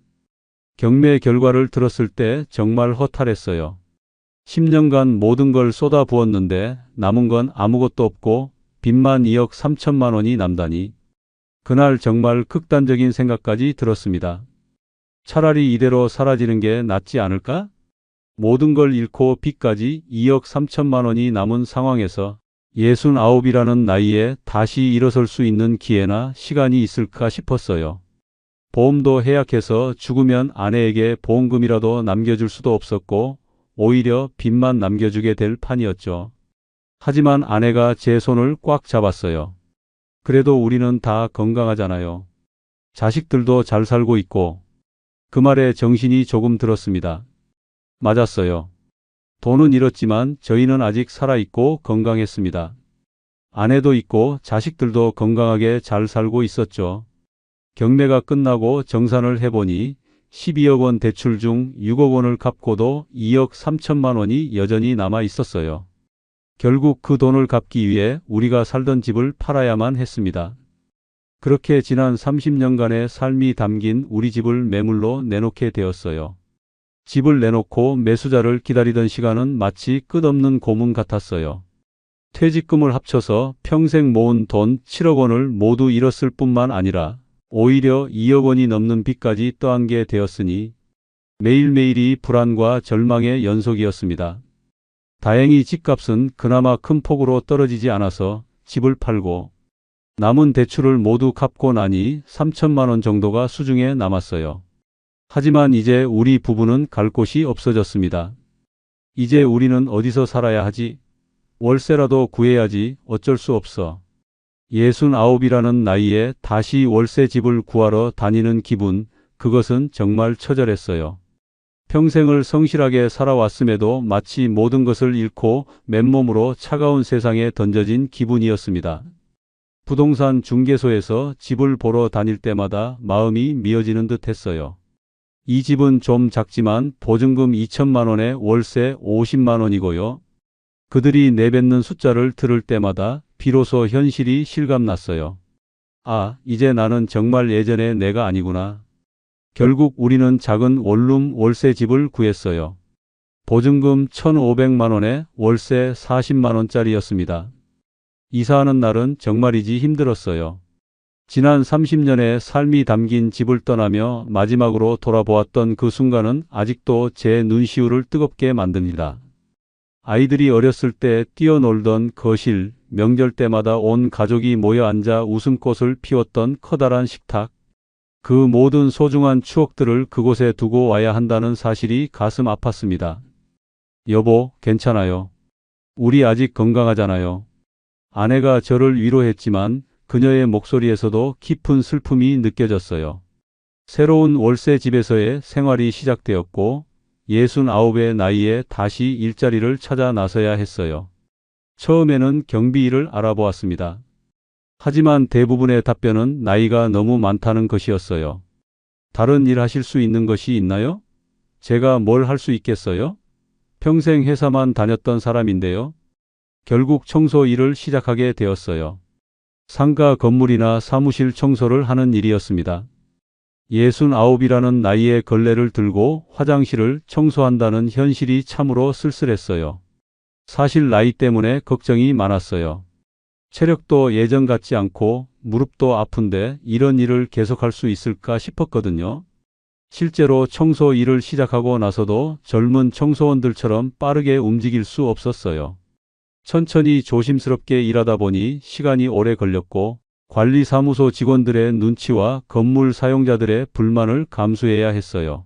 경매 결과를 들었을 때 정말 허탈했어요. 10년간 모든 걸 쏟아부었는데 남은 건 아무것도 없고 빚만 2억 3천만 원이 남다니. 그날 정말 극단적인 생각까지 들었습니다. 차라리 이대로 사라지는 게 낫지 않을까? 모든 걸 잃고 빚까지 2억 3천만 원이 남은 상황에서 69이라는 나이에 다시 일어설 수 있는 기회나 시간이 있을까 싶었어요. 보험도 해약해서 죽으면 아내에게 보험금이라도 남겨줄 수도 없었고 오히려 빚만 남겨주게 될 판이었죠. 하지만 아내가 제 손을 꽉 잡았어요. 그래도 우리는 다 건강하잖아요. 자식들도 잘 살고 있고. 그 말에 정신이 조금 들었습니다. 맞았어요. 돈은 잃었지만 저희는 아직 살아있고 건강했습니다. 아내도 있고 자식들도 건강하게 잘 살고 있었죠. 경매가 끝나고 정산을 해보니 12억 원 대출 중 6억 원을 갚고도 2억 3천만 원이 여전히 남아 있었어요. 결국 그 돈을 갚기 위해 우리가 살던 집을 팔아야만 했습니다. 그렇게 지난 30년간의 삶이 담긴 우리 집을 매물로 내놓게 되었어요. 집을 내놓고 매수자를 기다리던 시간은 마치 끝없는 고문 같았어요. 퇴직금을 합쳐서 평생 모은 돈 7억 원을 모두 잃었을 뿐만 아니라 오히려 2억 원이 넘는 빚까지 떠안게 되었으니 매일매일이 불안과 절망의 연속이었습니다. 다행히 집값은 그나마 큰 폭으로 떨어지지 않아서 집을 팔고 남은 대출을 모두 갚고 나니 3천만 원 정도가 수중에 남았어요. 하지만 이제 우리 부부는 갈 곳이 없어졌습니다. 이제 우리는 어디서 살아야 하지? 월세라도 구해야지. 어쩔 수 없어. 69이라는 나이에 다시 월세 집을 구하러 다니는 기분, 그것은 정말 처절했어요. 평생을 성실하게 살아왔음에도 마치 모든 것을 잃고 맨몸으로 차가운 세상에 던져진 기분이었습니다. 부동산 중개소에서 집을 보러 다닐 때마다 마음이 미어지는 듯 했어요. 이 집은 좀 작지만 보증금 2천만 원에 월세 50만 원이고요. 그들이 내뱉는 숫자를 들을 때마다 비로소 현실이 실감났어요. 아, 이제 나는 정말 예전의 내가 아니구나. 결국 우리는 작은 원룸 월세 집을 구했어요. 보증금 1,500만 원에 월세 40만 원짜리였습니다. 이사하는 날은 정말이지 힘들었어요. 지난 30년의 삶이 담긴 집을 떠나며 마지막으로 돌아보았던 그 순간은 아직도 제 눈시울을 뜨겁게 만듭니다. 아이들이 어렸을 때 뛰어놀던 거실, 명절 때마다 온 가족이 모여 앉아 웃음꽃을 피웠던 커다란 식탁, 그 모든 소중한 추억들을 그곳에 두고 와야 한다는 사실이 가슴 아팠습니다. 여보, 괜찮아요. 우리 아직 건강하잖아요. 아내가 저를 위로했지만 그녀의 목소리에서도 깊은 슬픔이 느껴졌어요. 새로운 월세 집에서의 생활이 시작되었고 69의 나이에 다시 일자리를 찾아 나서야 했어요. 처음에는 경비 일을 알아보았습니다. 하지만 대부분의 답변은 나이가 너무 많다는 것이었어요. 다른 일 하실 수 있는 것이 있나요? 제가 뭘 할 수 있겠어요? 평생 회사만 다녔던 사람인데요. 결국 청소 일을 시작하게 되었어요. 상가 건물이나 사무실 청소를 하는 일이었습니다. 69이라는 나이에 걸레를 들고 화장실을 청소한다는 현실이 참으로 쓸쓸했어요. 사실 나이 때문에 걱정이 많았어요. 체력도 예전 같지 않고 무릎도 아픈데 이런 일을 계속할 수 있을까 싶었거든요. 실제로 청소 일을 시작하고 나서도 젊은 청소원들처럼 빠르게 움직일 수 없었어요. 천천히 조심스럽게 일하다 보니 시간이 오래 걸렸고 관리사무소 직원들의 눈치와 건물 사용자들의 불만을 감수해야 했어요.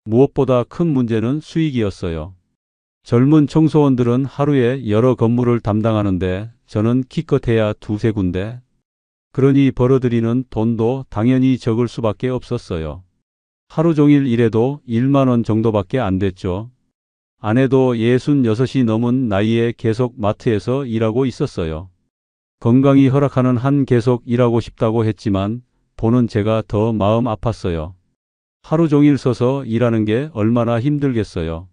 무엇보다 큰 문제는 수익이었어요. 젊은 청소원들은 하루에 여러 건물을 담당하는데 저는 기껏해야 두세 군데. 그러니 벌어들이는 돈도 당연히 적을 수밖에 없었어요. 하루 종일 일해도 1만 원 정도밖에 안 됐죠. 아내도 66이 넘은 나이에 계속 마트에서 일하고 있었어요. 건강이 허락하는 한 계속 일하고 싶다고 했지만 보는 제가 더 마음 아팠어요. 하루 종일 서서 일하는 게 얼마나 힘들겠어요.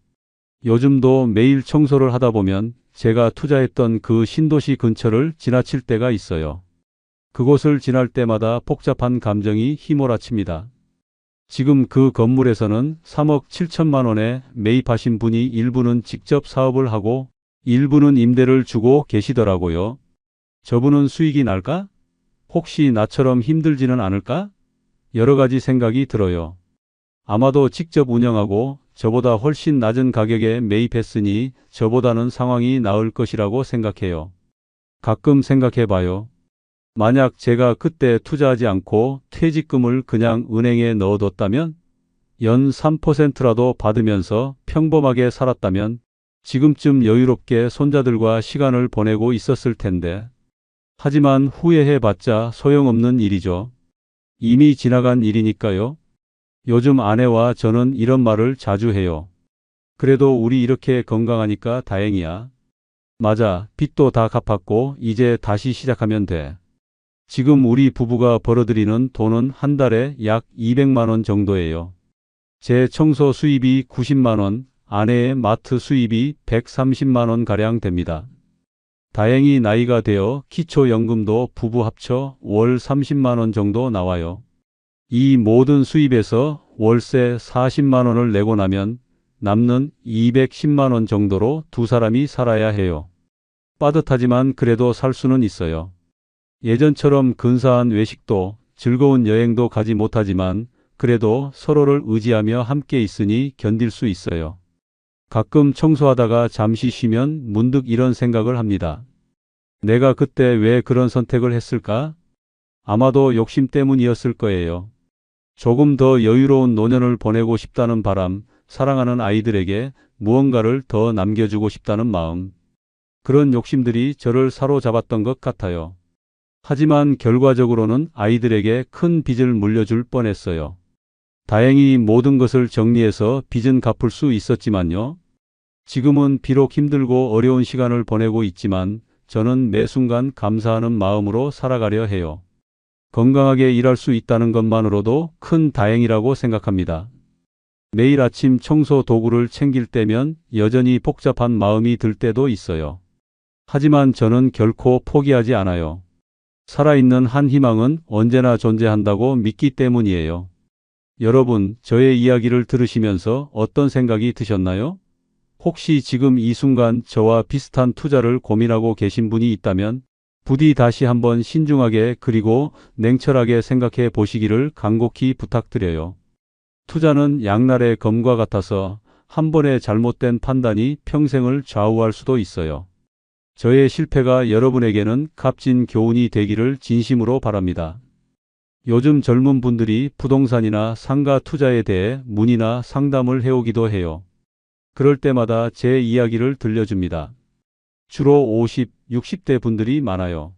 요즘도 매일 청소를 하다 보면 제가 투자했던 그 신도시 근처를 지나칠 때가 있어요. 그곳을 지날 때마다 복잡한 감정이 휘몰아칩니다. 지금 그 건물에서는 3억 7천만 원에 매입하신 분이 일부는 직접 사업을 하고 일부는 임대를 주고 계시더라고요. 저분은 수익이 날까? 혹시 나처럼 힘들지는 않을까? 여러 가지 생각이 들어요. 아마도 직접 운영하고 저보다 훨씬 낮은 가격에 매입했으니 저보다는 상황이 나을 것이라고 생각해요. 가끔 생각해 봐요. 만약 제가 그때 투자하지 않고 퇴직금을 그냥 은행에 넣어뒀다면, 연 3%라도 받으면서 평범하게 살았다면 지금쯤 여유롭게 손자들과 시간을 보내고 있었을 텐데. 하지만 후회해봤자 소용없는 일이죠. 이미 지나간 일이니까요. 요즘 아내와 저는 이런 말을 자주 해요. 그래도 우리 이렇게 건강하니까 다행이야. 맞아, 빚도 다 갚았고 이제 다시 시작하면 돼. 지금 우리 부부가 벌어들이는 돈은 한 달에 약 200만 원 정도예요. 제 청소 수입이 90만 원, 아내의 마트 수입이 130만 원 가량 됩니다. 다행히 나이가 되어 기초연금도 부부 합쳐 월 30만 원 정도 나와요. 이 모든 수입에서 월세 40만 원을 내고 나면 남는 210만 원 정도로 두 사람이 살아야 해요. 빠듯하지만 그래도 살 수는 있어요. 예전처럼 근사한 외식도 즐거운 여행도 가지 못하지만 그래도 서로를 의지하며 함께 있으니 견딜 수 있어요. 가끔 청소하다가 잠시 쉬면 문득 이런 생각을 합니다. 내가 그때 왜 그런 선택을 했을까? 아마도 욕심 때문이었을 거예요. 조금 더 여유로운 노년을 보내고 싶다는 바람, 사랑하는 아이들에게 무언가를 더 남겨주고 싶다는 마음. 그런 욕심들이 저를 사로잡았던 것 같아요. 하지만 결과적으로는 아이들에게 큰 빚을 물려줄 뻔했어요. 다행히 모든 것을 정리해서 빚은 갚을 수 있었지만요. 지금은 비록 힘들고 어려운 시간을 보내고 있지만 저는 매 순간 감사하는 마음으로 살아가려 해요. 건강하게 일할 수 있다는 것만으로도 큰 다행이라고 생각합니다. 매일 아침 청소 도구를 챙길 때면 여전히 복잡한 마음이 들 때도 있어요. 하지만 저는 결코 포기하지 않아요. 살아있는 한 희망은 언제나 존재한다고 믿기 때문이에요. 여러분, 저의 이야기를 들으시면서 어떤 생각이 드셨나요? 혹시 지금 이 순간 저와 비슷한 투자를 고민하고 계신 분이 있다면 부디 다시 한번 신중하게 그리고 냉철하게 생각해 보시기를 간곡히 부탁드려요. 투자는 양날의 검과 같아서 한 번의 잘못된 판단이 평생을 좌우할 수도 있어요. 저의 실패가 여러분에게는 값진 교훈이 되기를 진심으로 바랍니다. 요즘 젊은 분들이 부동산이나 상가 투자에 대해 문의나 상담을 해오기도 해요. 그럴 때마다 제 이야기를 들려줍니다. 주로 50, 60대 분들이 많아요.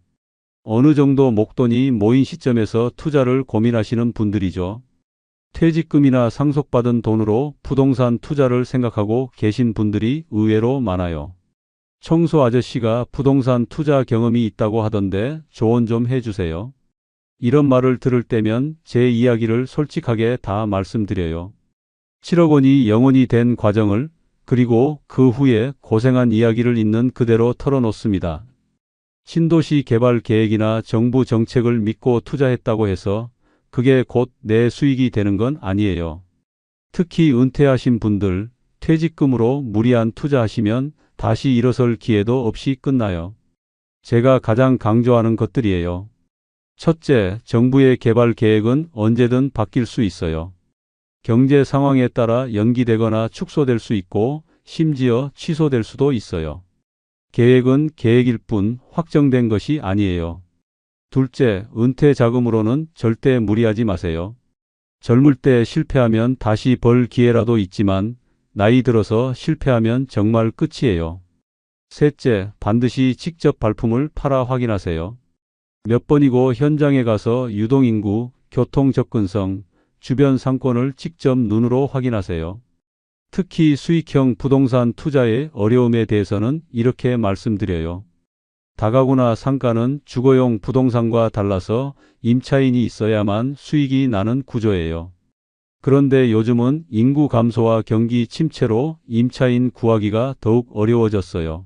어느 정도 목돈이 모인 시점에서 투자를 고민하시는 분들이죠. 퇴직금이나 상속받은 돈으로 부동산 투자를 생각하고 계신 분들이 의외로 많아요. 청소 아저씨가 부동산 투자 경험이 있다고 하던데 조언 좀 해주세요. 이런 말을 들을 때면 제 이야기를 솔직하게 다 말씀드려요. 7억 원이 영원이 된 과정을, 그리고 그 후에 고생한 이야기를 있는 그대로 털어놓습니다. 신도시 개발 계획이나 정부 정책을 믿고 투자했다고 해서 그게 곧 내 수익이 되는 건 아니에요. 특히 은퇴하신 분들, 퇴직금으로 무리한 투자하시면 다시 일어설 기회도 없이 끝나요. 제가 가장 강조하는 것들이에요. 첫째, 정부의 개발 계획은 언제든 바뀔 수 있어요. 경제 상황에 따라 연기되거나 축소될 수 있고 심지어 취소될 수도 있어요. 계획은 계획일 뿐 확정된 것이 아니에요. 둘째, 은퇴 자금으로는 절대 무리하지 마세요. 젊을 때 실패하면 다시 벌 기회라도 있지만 나이 들어서 실패하면 정말 끝이에요. 셋째, 반드시 직접 발품을 팔아 확인하세요. 몇 번이고 현장에 가서 유동인구, 교통 접근성, 주변 상권을 직접 눈으로 확인하세요. 특히 수익형 부동산 투자의 어려움에 대해서는 이렇게 말씀드려요. 다가구나 상가는 주거용 부동산과 달라서 임차인이 있어야만 수익이 나는 구조예요. 그런데 요즘은 인구 감소와 경기 침체로 임차인 구하기가 더욱 어려워졌어요.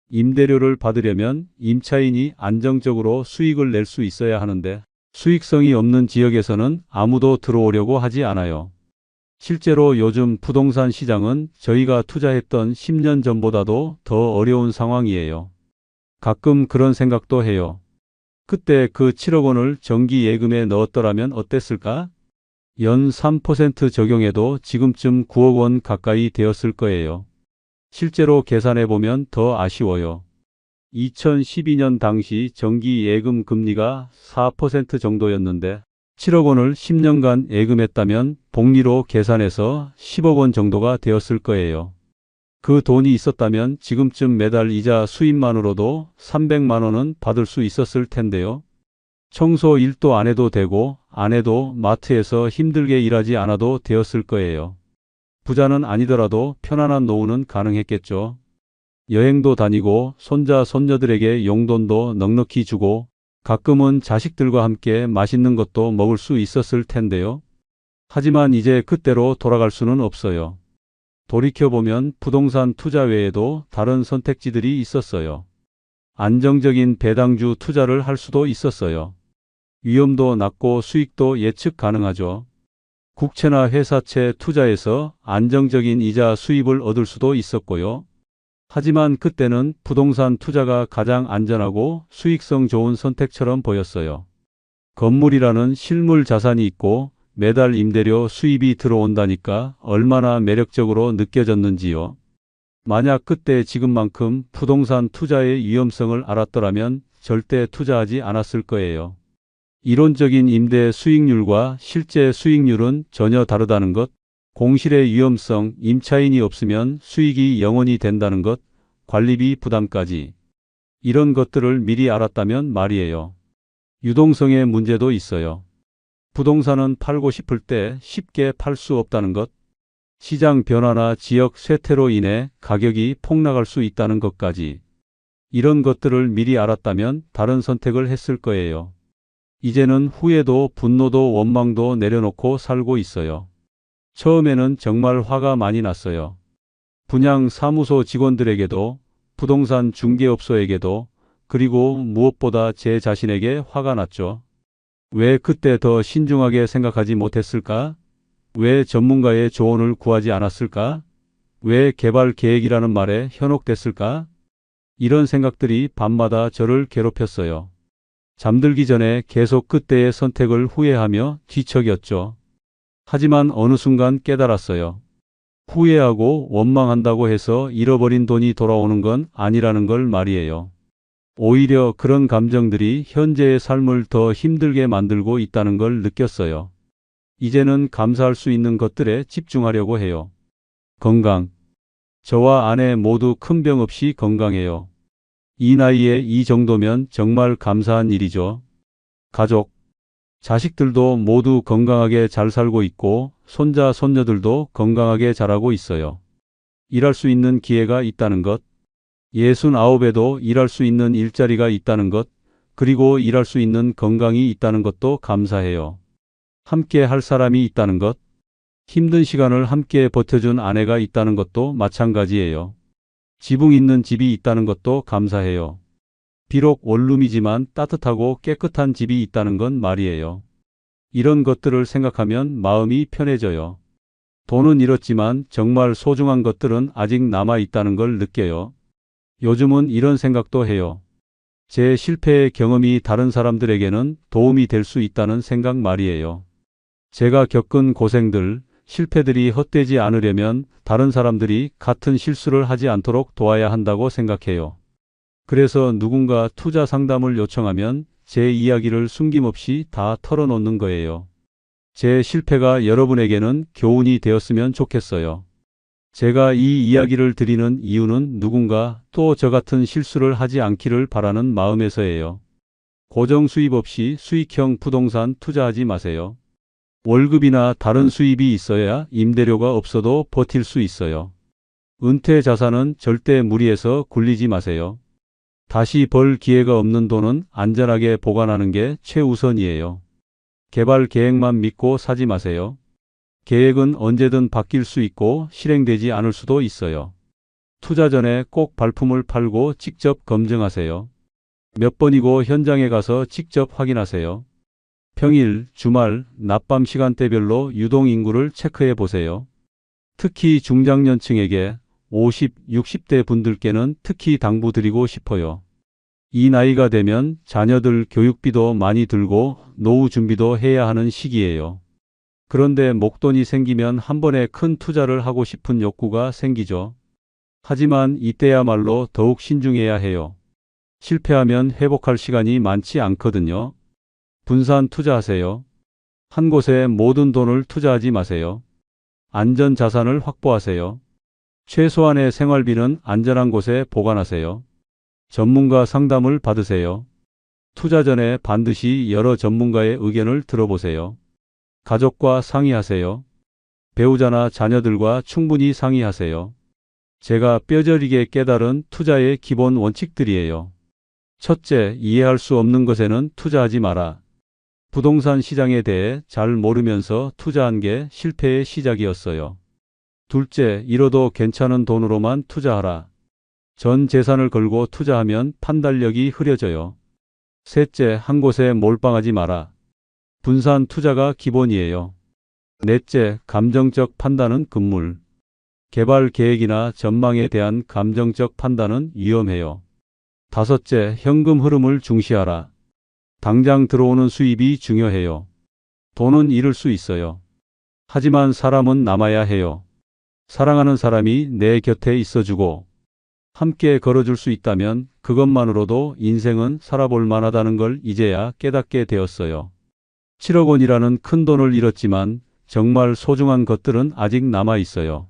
임대료를 받으려면 임차인이 안정적으로 수익을 낼 수 있어야 하는데 수익성이 없는 지역에서는 아무도 들어오려고 하지 않아요. 실제로 요즘 부동산 시장은 저희가 투자했던 10년 전보다도 더 어려운 상황이에요. 가끔 그런 생각도 해요. 그때 그 7억 원을 정기 예금에 넣었더라면 어땠을까? 연 3% 적용해도 지금쯤 9억 원 가까이 되었을 거예요. 실제로 계산해 보면 더 아쉬워요. 2012년 당시 정기 예금 금리가 4% 정도였는데 7억 원을 10년간 예금했다면 복리로 계산해서 10억 원 정도가 되었을 거예요. 그 돈이 있었다면 지금쯤 매달 이자 수입만으로도 300만 원은 받을 수 있었을 텐데요. 청소 일도 안 해도 되고 안 해도 마트에서 힘들게 일하지 않아도 되었을 거예요. 부자는 아니더라도 편안한 노후는 가능했겠죠. 여행도 다니고 손자 손녀들에게 용돈도 넉넉히 주고 가끔은 자식들과 함께 맛있는 것도 먹을 수 있었을 텐데요. 하지만 이제 그때로 돌아갈 수는 없어요. 돌이켜보면 부동산 투자 외에도 다른 선택지들이 있었어요. 안정적인 배당주 투자를 할 수도 있었어요. 위험도 낮고 수익도 예측 가능하죠. 국채나 회사채 투자해서 안정적인 이자 수입을 얻을 수도 있었고요. 하지만 그때는 부동산 투자가 가장 안전하고 수익성 좋은 선택처럼 보였어요. 건물이라는 실물 자산이 있고 매달 임대료 수입이 들어온다니까 얼마나 매력적으로 느껴졌는지요. 만약 그때 지금만큼 부동산 투자의 위험성을 알았더라면 절대 투자하지 않았을 거예요. 이론적인 임대 수익률과 실제 수익률은 전혀 다르다는 것, 공실의 위험성, 임차인이 없으면 수익이 영원히 된다는 것, 관리비 부담까지. 이런 것들을 미리 알았다면 말이에요. 유동성의 문제도 있어요. 부동산은 팔고 싶을 때 쉽게 팔 수 없다는 것, 시장 변화나 지역 쇠퇴로 인해 가격이 폭락할 수 있다는 것까지. 이런 것들을 미리 알았다면 다른 선택을 했을 거예요. 이제는 후회도 분노도 원망도 내려놓고 살고 있어요. 처음에는 정말 화가 많이 났어요. 분양 사무소 직원들에게도, 부동산 중개업소에게도, 그리고 무엇보다 제 자신에게 화가 났죠. 왜 그때 더 신중하게 생각하지 못했을까? 왜 전문가의 조언을 구하지 않았을까? 왜 개발 계획이라는 말에 현혹됐을까? 이런 생각들이 밤마다 저를 괴롭혔어요. 잠들기 전에 계속 그때의 선택을 후회하며 뒤척였죠. 하지만 어느 순간 깨달았어요. 후회하고 원망한다고 해서 잃어버린 돈이 돌아오는 건 아니라는 걸 말이에요. 오히려 그런 감정들이 현재의 삶을 더 힘들게 만들고 있다는 걸 느꼈어요. 이제는 감사할 수 있는 것들에 집중하려고 해요. 건강. 저와 아내 모두 큰 병 없이 건강해요. 이 나이에 이 정도면 정말 감사한 일이죠. 가족. 자식들도 모두 건강하게 잘 살고 있고 손자 손녀들도 건강하게 자라고 있어요. 일할 수 있는 기회가 있다는 것. 69에도 일할 수 있는 일자리가 있다는 것, 그리고 일할 수 있는 건강이 있다는 것도 감사해요. 함께 할 사람이 있다는 것, 힘든 시간을 함께 버텨준 아내가 있다는 것도 마찬가지예요. 지붕 있는 집이 있다는 것도 감사해요. 비록 원룸이지만 따뜻하고 깨끗한 집이 있다는 건 말이에요. 이런 것들을 생각하면 마음이 편해져요. 돈은 잃었지만 정말 소중한 것들은 아직 남아 있다는 걸 느껴요. 요즘은 이런 생각도 해요. 제 실패의 경험이 다른 사람들에게는 도움이 될 수 있다는 생각 말이에요. 제가 겪은 고생들, 실패들이 헛되지 않으려면 다른 사람들이 같은 실수를 하지 않도록 도와야 한다고 생각해요. 그래서 누군가 투자 상담을 요청하면 제 이야기를 숨김없이 다 털어놓는 거예요. 제 실패가 여러분에게는 교훈이 되었으면 좋겠어요. 제가 이 이야기를 드리는 이유는 누군가 또 저 같은 실수를 하지 않기를 바라는 마음에서예요. 고정 수입 없이 수익형 부동산 투자하지 마세요. 월급이나 다른 수입이 있어야 임대료가 없어도 버틸 수 있어요. 은퇴 자산은 절대 무리해서 굴리지 마세요. 다시 벌 기회가 없는 돈은 안전하게 보관하는 게 최우선이에요. 개발 계획만 믿고 사지 마세요. 계획은 언제든 바뀔 수 있고 실행되지 않을 수도 있어요. 투자 전에 꼭 발품을 팔고 직접 검증하세요. 몇 번이고 현장에 가서 직접 확인하세요. 평일, 주말, 낮밤 시간대별로 유동인구를 체크해 보세요. 특히 중장년층에게 50, 60대 분들께는 특히 당부드리고 싶어요. 이 나이가 되면 자녀들 교육비도 많이 들고 노후 준비도 해야 하는 시기예요. 그런데 목돈이 생기면 한 번에 큰 투자를 하고 싶은 욕구가 생기죠. 하지만 이때야말로 더욱 신중해야 해요. 실패하면 회복할 시간이 많지 않거든요. 분산 투자하세요. 한 곳에 모든 돈을 투자하지 마세요. 안전 자산을 확보하세요. 최소한의 생활비는 안전한 곳에 보관하세요. 전문가 상담을 받으세요. 투자 전에 반드시 여러 전문가의 의견을 들어보세요. 가족과 상의하세요. 배우자나 자녀들과 충분히 상의하세요. 제가 뼈저리게 깨달은 투자의 기본 원칙들이에요. 첫째, 이해할 수 없는 것에는 투자하지 마라. 부동산 시장에 대해 잘 모르면서 투자한 게 실패의 시작이었어요. 둘째, 잃어도 괜찮은 돈으로만 투자하라. 전 재산을 걸고 투자하면 판단력이 흐려져요. 셋째, 한 곳에 몰빵하지 마라. 분산 투자가 기본이에요. 넷째, 감정적 판단은 금물. 개발 계획이나 전망에 대한 감정적 판단은 위험해요. 다섯째, 현금 흐름을 중시하라. 당장 들어오는 수입이 중요해요. 돈은 잃을 수 있어요. 하지만 사람은 남아야 해요. 사랑하는 사람이 내 곁에 있어주고 함께 걸어줄 수 있다면 그것만으로도 인생은 살아볼 만하다는 걸 이제야 깨닫게 되었어요. 7억 원이라는 큰 돈을 잃었지만 정말 소중한 것들은 아직 남아 있어요.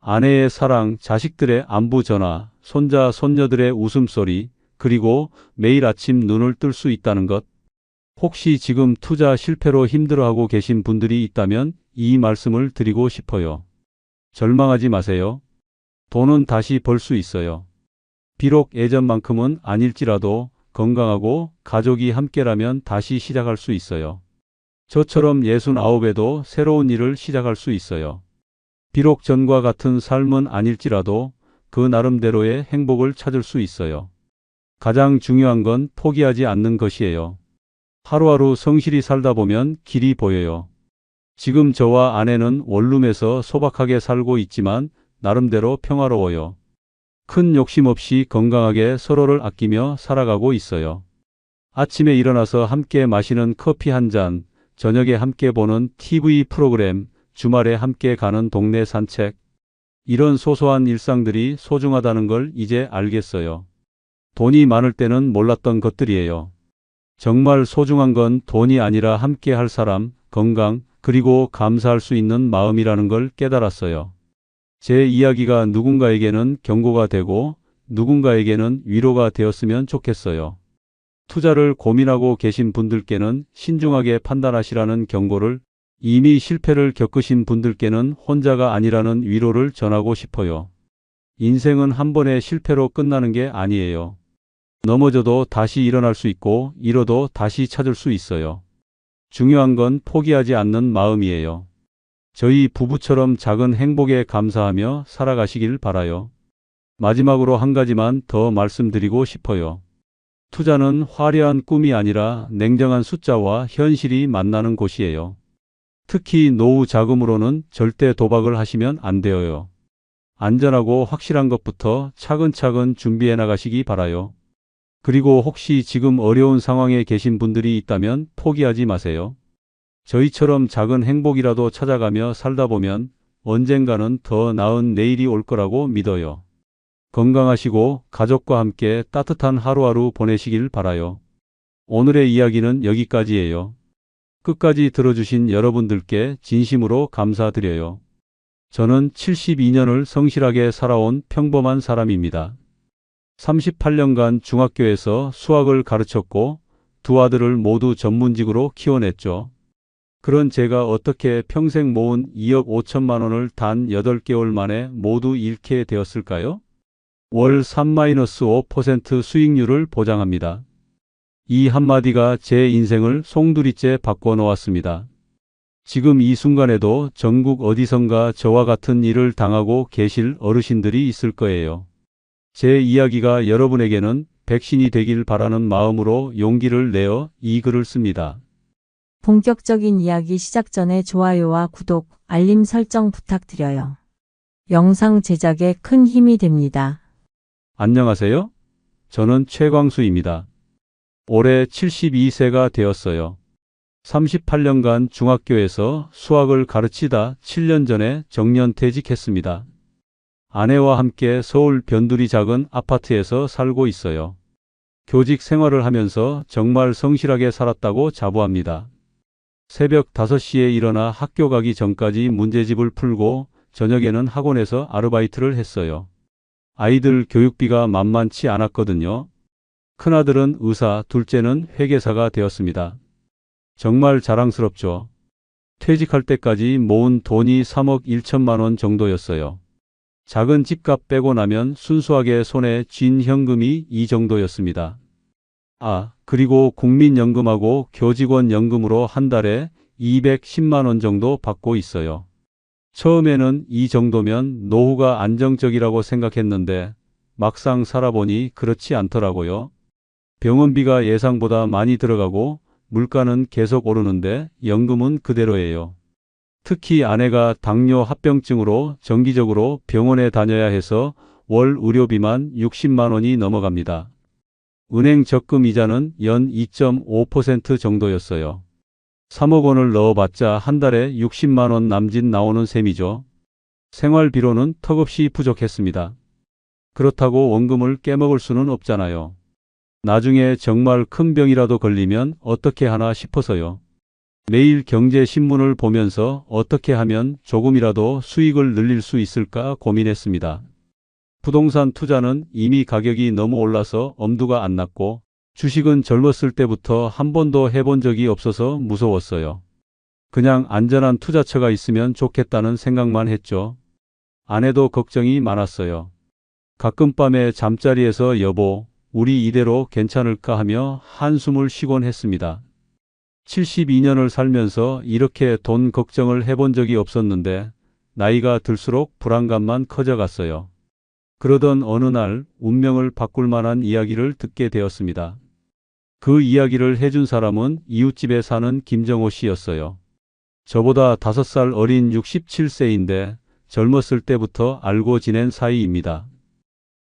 아내의 사랑, 자식들의 안부 전화, 손자, 손녀들의 웃음소리, 그리고 매일 아침 눈을 뜰 수 있다는 것. 혹시 지금 투자 실패로 힘들어하고 계신 분들이 있다면 이 말씀을 드리고 싶어요. 절망하지 마세요. 돈은 다시 벌 수 있어요. 비록 예전만큼은 아닐지라도 건강하고 가족이 함께라면 다시 시작할 수 있어요. 저처럼 69에도 새로운 일을 시작할 수 있어요. 비록 전과 같은 삶은 아닐지라도 그 나름대로의 행복을 찾을 수 있어요. 가장 중요한 건 포기하지 않는 것이에요. 하루하루 성실히 살다 보면 길이 보여요. 지금 저와 아내는 원룸에서 소박하게 살고 있지만 나름대로 평화로워요. 큰 욕심 없이 건강하게 서로를 아끼며 살아가고 있어요. 아침에 일어나서 함께 마시는 커피 한 잔, 저녁에 함께 보는 TV 프로그램, 주말에 함께 가는 동네 산책. 이런 소소한 일상들이 소중하다는 걸 이제 알겠어요. 돈이 많을 때는 몰랐던 것들이에요. 정말 소중한 건 돈이 아니라 함께 할 사람, 건강, 그리고 감사할 수 있는 마음이라는 걸 깨달았어요. 제 이야기가 누군가에게는 경고가 되고 누군가에게는 위로가 되었으면 좋겠어요. 투자를 고민하고 계신 분들께는 신중하게 판단하시라는 경고를, 이미 실패를 겪으신 분들께는 혼자가 아니라는 위로를 전하고 싶어요. 인생은 한 번의 실패로 끝나는 게 아니에요. 넘어져도 다시 일어날 수 있고 잃어도 다시 찾을 수 있어요. 중요한 건 포기하지 않는 마음이에요. 저희 부부처럼 작은 행복에 감사하며 살아가시길 바라요. 마지막으로 한 가지만 더 말씀드리고 싶어요. 투자는 화려한 꿈이 아니라 냉정한 숫자와 현실이 만나는 곳이에요. 특히 노후 자금으로는 절대 도박을 하시면 안 돼요. 안전하고 확실한 것부터 차근차근 준비해 나가시기 바라요. 그리고 혹시 지금 어려운 상황에 계신 분들이 있다면 포기하지 마세요. 저희처럼 작은 행복이라도 찾아가며 살다 보면 언젠가는 더 나은 내일이 올 거라고 믿어요. 건강하시고 가족과 함께 따뜻한 하루하루 보내시길 바라요. 오늘의 이야기는 여기까지예요. 끝까지 들어주신 여러분들께 진심으로 감사드려요. 저는 72년을 성실하게 살아온 평범한 사람입니다. 38년간 중학교에서 수학을 가르쳤고 두 아들을 모두 전문직으로 키워냈죠. 그런 제가 어떻게 평생 모은 2억 5천만 원을 단 8개월 만에 모두 잃게 되었을까요? 월 3-5% 수익률을 보장합니다. 이 한마디가 제 인생을 송두리째 바꿔놓았습니다. 지금 이 순간에도 전국 어디선가 저와 같은 일을 당하고 계실 어르신들이 있을 거예요. 제 이야기가 여러분에게는 백신이 되길 바라는 마음으로 용기를 내어 이 글을 씁니다. 본격적인 이야기 시작 전에 좋아요와 구독, 알림 설정 부탁드려요. 영상 제작에 큰 힘이 됩니다. 안녕하세요. 저는 최광수입니다. 올해 72세가 되었어요. 38년간 중학교에서 수학을 가르치다 7년 전에 정년퇴직했습니다. 아내와 함께 서울 변두리 작은 아파트에서 살고 있어요. 교직 생활을 하면서 정말 성실하게 살았다고 자부합니다. 새벽 5시에 일어나 학교 가기 전까지 문제집을 풀고 저녁에는 학원에서 아르바이트를 했어요. 아이들 교육비가 만만치 않았거든요. 큰아들은 의사, 둘째는 회계사가 되었습니다. 정말 자랑스럽죠. 퇴직할 때까지 모은 돈이 3억 1천만 원 정도였어요. 작은 집값 빼고 나면 순수하게 손에 쥔 현금이 이 정도였습니다. 그리고 국민연금하고 교직원연금으로 한 달에 210만 원 정도 받고 있어요. 처음에는 이 정도면 노후가 안정적이라고 생각했는데 막상 살아보니 그렇지 않더라고요. 병원비가 예상보다 많이 들어가고 물가는 계속 오르는데 연금은 그대로예요. 특히 아내가 당뇨 합병증으로 정기적으로 병원에 다녀야 해서 월 의료비만 60만 원이 넘어갑니다. 은행 적금 이자는 연 2.5% 정도였어요. 3억 원을 넣어봤자 한 달에 60만 원 남짓 나오는 셈이죠. 생활비로는 턱없이 부족했습니다. 그렇다고 원금을 깨먹을 수는 없잖아요. 나중에 정말 큰 병이라도 걸리면 어떻게 하나 싶어서요. 매일 경제신문을 보면서 어떻게 하면 조금이라도 수익을 늘릴 수 있을까 고민했습니다. 부동산 투자는 이미 가격이 너무 올라서 엄두가 안 났고 주식은 젊었을 때부터 한 번도 해본 적이 없어서 무서웠어요. 그냥 안전한 투자처가 있으면 좋겠다는 생각만 했죠. 아내도 걱정이 많았어요. 가끔 밤에 잠자리에서 여보, 우리 이대로 괜찮을까 하며 한숨을 쉬곤 했습니다. 72년을 살면서 이렇게 돈 걱정을 해본 적이 없었는데 나이가 들수록 불안감만 커져갔어요. 그러던 어느 날 운명을 바꿀 만한 이야기를 듣게 되었습니다. 그 이야기를 해준 사람은 이웃집에 사는 김정호 씨였어요. 저보다 5살 어린 67세인데 젊었을 때부터 알고 지낸 사이입니다.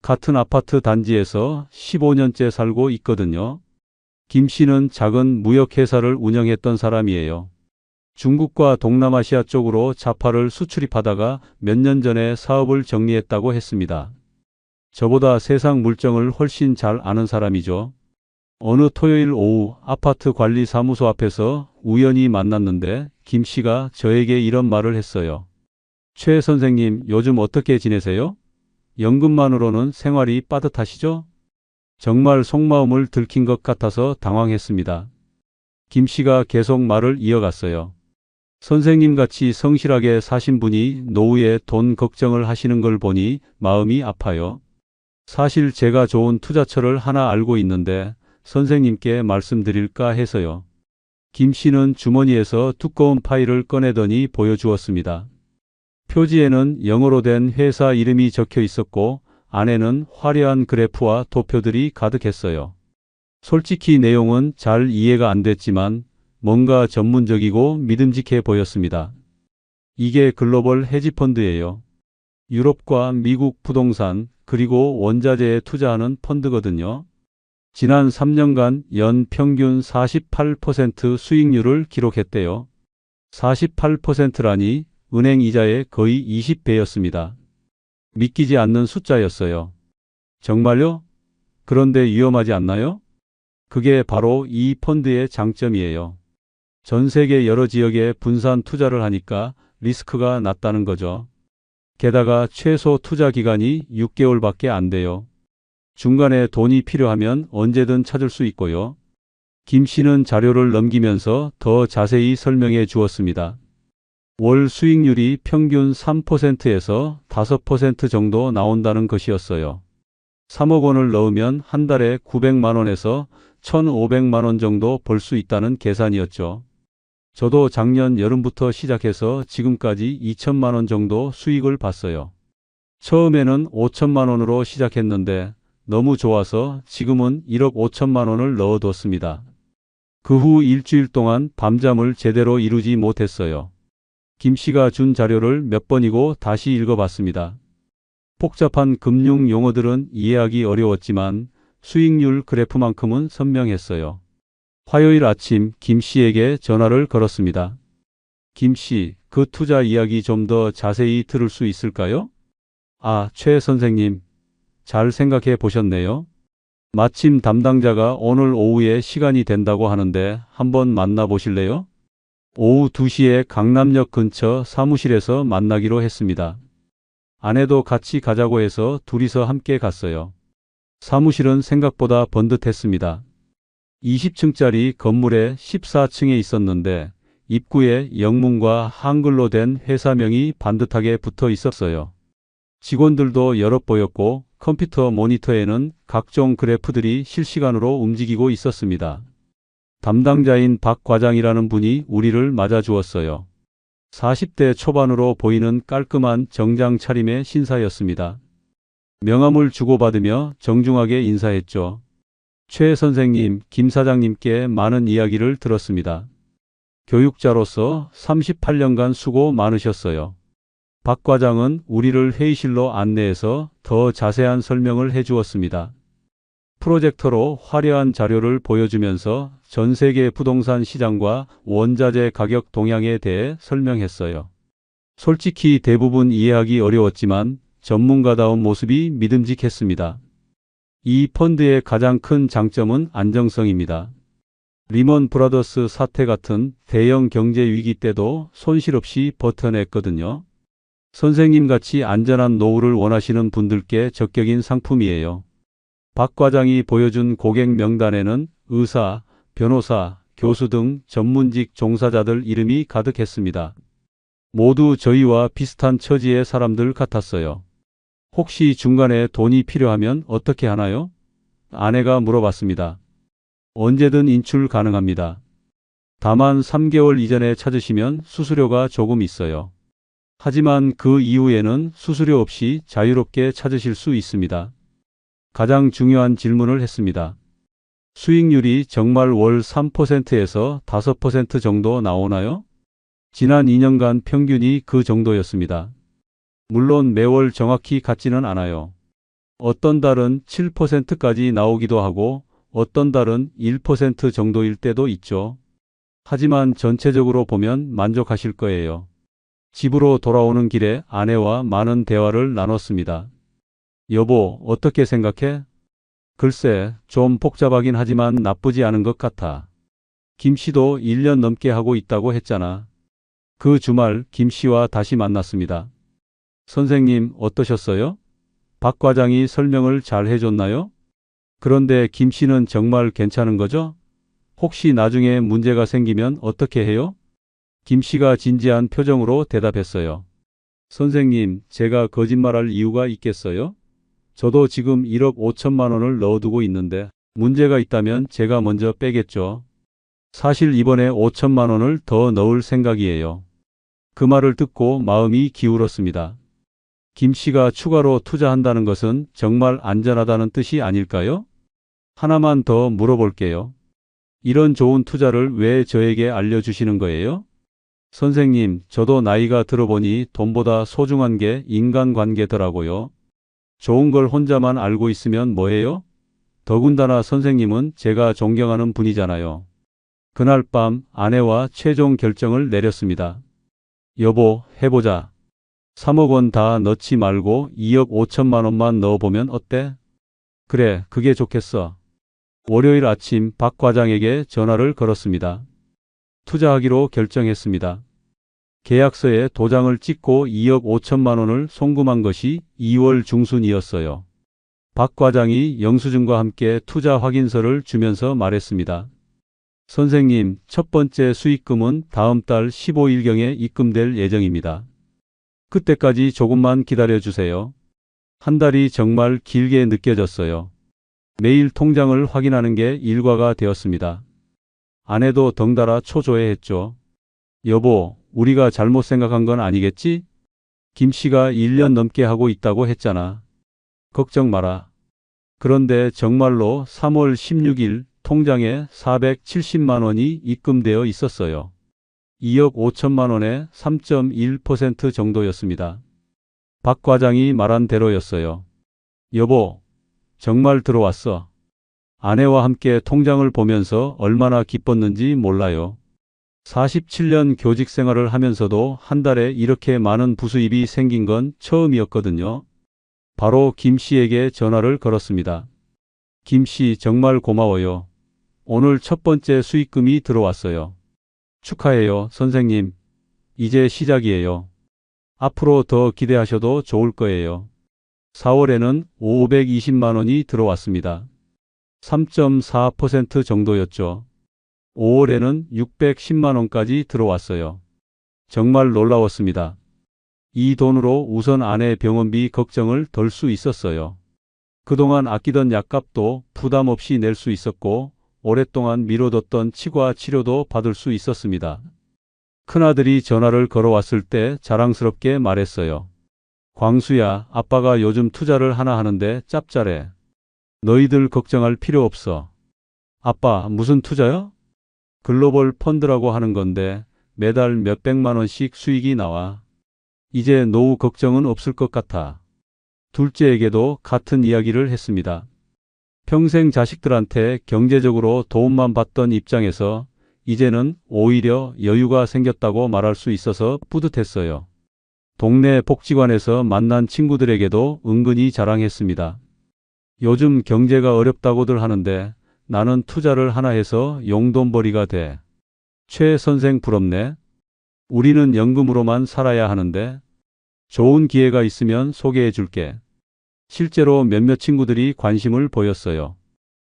같은 아파트 단지에서 15년째 살고 있거든요. 김 씨는 작은 무역회사를 운영했던 사람이에요. 중국과 동남아시아 쪽으로 자파를 수출입하다가 몇 년 전에 사업을 정리했다고 했습니다. 저보다 세상 물정을 훨씬 잘 아는 사람이죠. 어느 토요일 오후 아파트 관리사무소 앞에서 우연히 만났는데 김 씨가 저에게 이런 말을 했어요. 최 선생님, 요즘 어떻게 지내세요? 연금만으로는 생활이 빠듯하시죠? 정말 속마음을 들킨 것 같아서 당황했습니다. 김 씨가 계속 말을 이어갔어요. 선생님같이 성실하게 사신 분이 노후에 돈 걱정을 하시는 걸 보니 마음이 아파요. 사실 제가 좋은 투자처를 하나 알고 있는데 선생님께 말씀드릴까 해서요. 김 씨는 주머니에서 두꺼운 파일을 꺼내더니 보여주었습니다. 표지에는 영어로 된 회사 이름이 적혀 있었고 안에는 화려한 그래프와 도표들이 가득했어요. 솔직히 내용은 잘 이해가 안 됐지만 뭔가 전문적이고 믿음직해 보였습니다. 이게 글로벌 헤지펀드예요. 유럽과 미국 부동산 그리고 원자재에 투자하는 펀드거든요. 지난 3년간 연 평균 48% 수익률을 기록했대요. 48%라니 은행 이자의 거의 20배였습니다. 믿기지 않는 숫자였어요. 정말요? 그런데 위험하지 않나요? 그게 바로 이 펀드의 장점이에요. 전 세계 여러 지역에 분산 투자를 하니까 리스크가 낮다는 거죠. 게다가 최소 투자 기간이 6개월밖에 안 돼요. 중간에 돈이 필요하면 언제든 찾을 수 있고요. 김 씨는 자료를 넘기면서 더 자세히 설명해 주었습니다. 월 수익률이 평균 3%에서 5% 정도 나온다는 것이었어요. 3억 원을 넣으면 한 달에 900만 원에서 1,500만 원 정도 벌 수 있다는 계산이었죠. 저도 작년 여름부터 시작해서 지금까지 2천만 원 정도 수익을 봤어요. 처음에는 5천만 원으로 시작했는데 너무 좋아서 지금은 1억 5천만 원을 넣어뒀습니다. 그 후 일주일 동안 밤잠을 제대로 이루지 못했어요. 김 씨가 준 자료를 몇 번이고 다시 읽어봤습니다. 복잡한 금융 용어들은 이해하기 어려웠지만 수익률 그래프만큼은 선명했어요. 화요일 아침 김 씨에게 전화를 걸었습니다. 김 씨, 그 투자 이야기 좀 더 자세히 들을 수 있을까요? 아, 최 선생님, 잘 생각해 보셨네요. 마침 담당자가 오늘 오후에 시간이 된다고 하는데 한번 만나 보실래요? 오후 2시에 강남역 근처 사무실에서 만나기로 했습니다. 아내도 같이 가자고 해서 둘이서 함께 갔어요. 사무실은 생각보다 번듯했습니다. 20층짜리 건물의 14층에 있었는데 입구에 영문과 한글로 된 회사명이 반듯하게 붙어 있었어요. 직원들도 여러 보였고 컴퓨터 모니터에는 각종 그래프들이 실시간으로 움직이고 있었습니다. 담당자인 박 과장이라는 분이 우리를 맞아주었어요. 40대 초반으로 보이는 깔끔한 정장 차림의 신사였습니다. 명함을 주고받으며 정중하게 인사했죠. 최 선생님, 김 사장님께 많은 이야기를 들었습니다. 교육자로서 38년간 수고 많으셨어요. 박 과장은 우리를 회의실로 안내해서 더 자세한 설명을 해주었습니다. 프로젝터로 화려한 자료를 보여주면서 전 세계 부동산 시장과 원자재 가격 동향에 대해 설명했어요. 솔직히 대부분 이해하기 어려웠지만 전문가다운 모습이 믿음직했습니다. 이 펀드의 가장 큰 장점은 안정성입니다. 리먼 브라더스 사태 같은 대형 경제 위기 때도 손실 없이 버텨냈거든요. 선생님같이 안전한 노후를 원하시는 분들께 적격인 상품이에요. 박 과장이 보여준 고객 명단에는 의사, 변호사, 교수 등 전문직 종사자들 이름이 가득했습니다. 모두 저희와 비슷한 처지의 사람들 같았어요. 혹시 중간에 돈이 필요하면 어떻게 하나요? 아내가 물어봤습니다. 언제든 인출 가능합니다. 다만 3개월 이전에 찾으시면 수수료가 조금 있어요. 하지만 그 이후에는 수수료 없이 자유롭게 찾으실 수 있습니다. 가장 중요한 질문을 했습니다. 수익률이 정말 월 3%에서 5% 정도 나오나요? 지난 2년간 평균이 그 정도였습니다. 물론 매월 정확히 같지는 않아요. 어떤 달은 7%까지 나오기도 하고 어떤 달은 1% 정도일 때도 있죠. 하지만 전체적으로 보면 만족하실 거예요. 집으로 돌아오는 길에 아내와 많은 대화를 나눴습니다. 여보, 어떻게 생각해? 글쎄, 좀 복잡하긴 하지만 나쁘지 않은 것 같아. 김 씨도 1년 넘게 하고 있다고 했잖아. 그 주말 김 씨와 다시 만났습니다. 선생님, 어떠셨어요? 박 과장이 설명을 잘 해줬나요? 그런데 김 씨는 정말 괜찮은 거죠? 혹시 나중에 문제가 생기면 어떻게 해요? 김 씨가 진지한 표정으로 대답했어요. 선생님, 제가 거짓말할 이유가 있겠어요? 저도 지금 1억 5천만 원을 넣어두고 있는데 문제가 있다면 제가 먼저 빼겠죠. 사실 이번에 5천만 원을 더 넣을 생각이에요. 그 말을 듣고 마음이 기울었습니다. 김 씨가 추가로 투자한다는 것은 정말 안전하다는 뜻이 아닐까요? 하나만 더 물어볼게요. 이런 좋은 투자를 왜 저에게 알려주시는 거예요? 선생님, 저도 나이가 들어보니 돈보다 소중한 게 인간관계더라고요. 좋은 걸 혼자만 알고 있으면 뭐해요? 더군다나 선생님은 제가 존경하는 분이잖아요. 그날 밤 아내와 최종 결정을 내렸습니다. 여보, 해보자. 3억 원 다 넣지 말고 2억 5천만 원만 넣어보면 어때? 그래, 그게 좋겠어. 월요일 아침 박 과장에게 전화를 걸었습니다. 투자하기로 결정했습니다. 계약서에 도장을 찍고 2억 5천만 원을 송금한 것이 2월 중순이었어요. 박 과장이 영수증과 함께 투자 확인서를 주면서 말했습니다. 선생님, 첫 번째 수익금은 다음 달 15일경에 입금될 예정입니다. 그때까지 조금만 기다려 주세요. 한 달이 정말 길게 느껴졌어요. 매일 통장을 확인하는 게 일과가 되었습니다. 아내도 덩달아 초조해했죠. 여보, 우리가 잘못 생각한 건 아니겠지? 김 씨가 1년 넘게 하고 있다고 했잖아. 걱정 마라. 그런데 정말로 3월 16일 통장에 470만 원이 입금되어 있었어요. 2억 5천만 원의 3.1% 정도였습니다. 박 과장이 말한 대로였어요. 여보, 정말 들어왔어. 아내와 함께 통장을 보면서 얼마나 기뻤는지 몰라요. 47년 교직 생활을 하면서도 한 달에 이렇게 많은 부수입이 생긴 건 처음이었거든요. 바로 김 씨에게 전화를 걸었습니다. 김 씨, 정말 고마워요. 오늘 첫 번째 수익금이 들어왔어요. 축하해요, 선생님. 이제 시작이에요. 앞으로 더 기대하셔도 좋을 거예요. 4월에는 520만 원이 들어왔습니다. 3.4% 정도였죠. 5월에는 610만 원까지 들어왔어요. 정말 놀라웠습니다. 이 돈으로 우선 아내 병원비 걱정을 덜 수 있었어요. 그동안 아끼던 약값도 부담 없이 낼 수 있었고 오랫동안 미뤄뒀던 치과 치료도 받을 수 있었습니다. 큰아들이 전화를 걸어왔을 때 자랑스럽게 말했어요. 광수야, 아빠가 요즘 투자를 하나 하는데 짭짤해. 너희들 걱정할 필요 없어. 아빠, 무슨 투자요? 글로벌 펀드라고 하는 건데 매달 몇백만 원씩 수익이 나와. 이제 노후 걱정은 없을 것 같아. 둘째에게도 같은 이야기를 했습니다. 평생 자식들한테 경제적으로 도움만 받던 입장에서 이제는 오히려 여유가 생겼다고 말할 수 있어서 뿌듯했어요. 동네 복지관에서 만난 친구들에게도 은근히 자랑했습니다. 요즘 경제가 어렵다고들 하는데 나는 투자를 하나 해서 용돈벌이가 돼. 최 선생 부럽네. 우리는 연금으로만 살아야 하는데 좋은 기회가 있으면 소개해 줄게. 실제로 몇몇 친구들이 관심을 보였어요.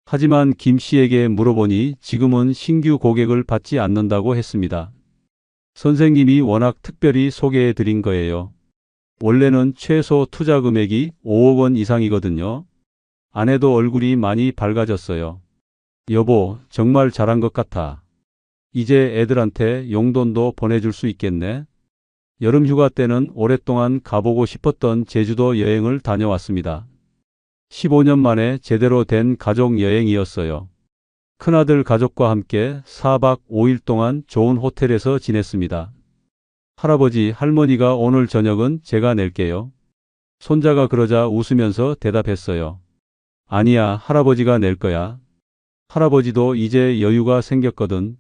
하지만 김 씨에게 물어보니 지금은 신규 고객을 받지 않는다고 했습니다. 선생님이 워낙 특별히 소개해 드린 거예요. 원래는 최소 투자 금액이 5억 원 이상이거든요. 아내도 얼굴이 많이 밝아졌어요. 여보, 정말 잘한 것 같아. 이제 애들한테 용돈도 보내줄 수 있겠네. 여름 휴가 때는 오랫동안 가보고 싶었던 제주도 여행을 다녀왔습니다. 15년 만에 제대로 된 가족 여행이었어요. 큰아들 가족과 함께 4박 5일 동안 좋은 호텔에서 지냈습니다. 할아버지, 할머니가 오늘 저녁은 제가 낼게요. 손자가 그러자 웃으면서 대답했어요. 아니야, 할아버지가 낼 거야. 할아버지도 이제 여유가 생겼거든.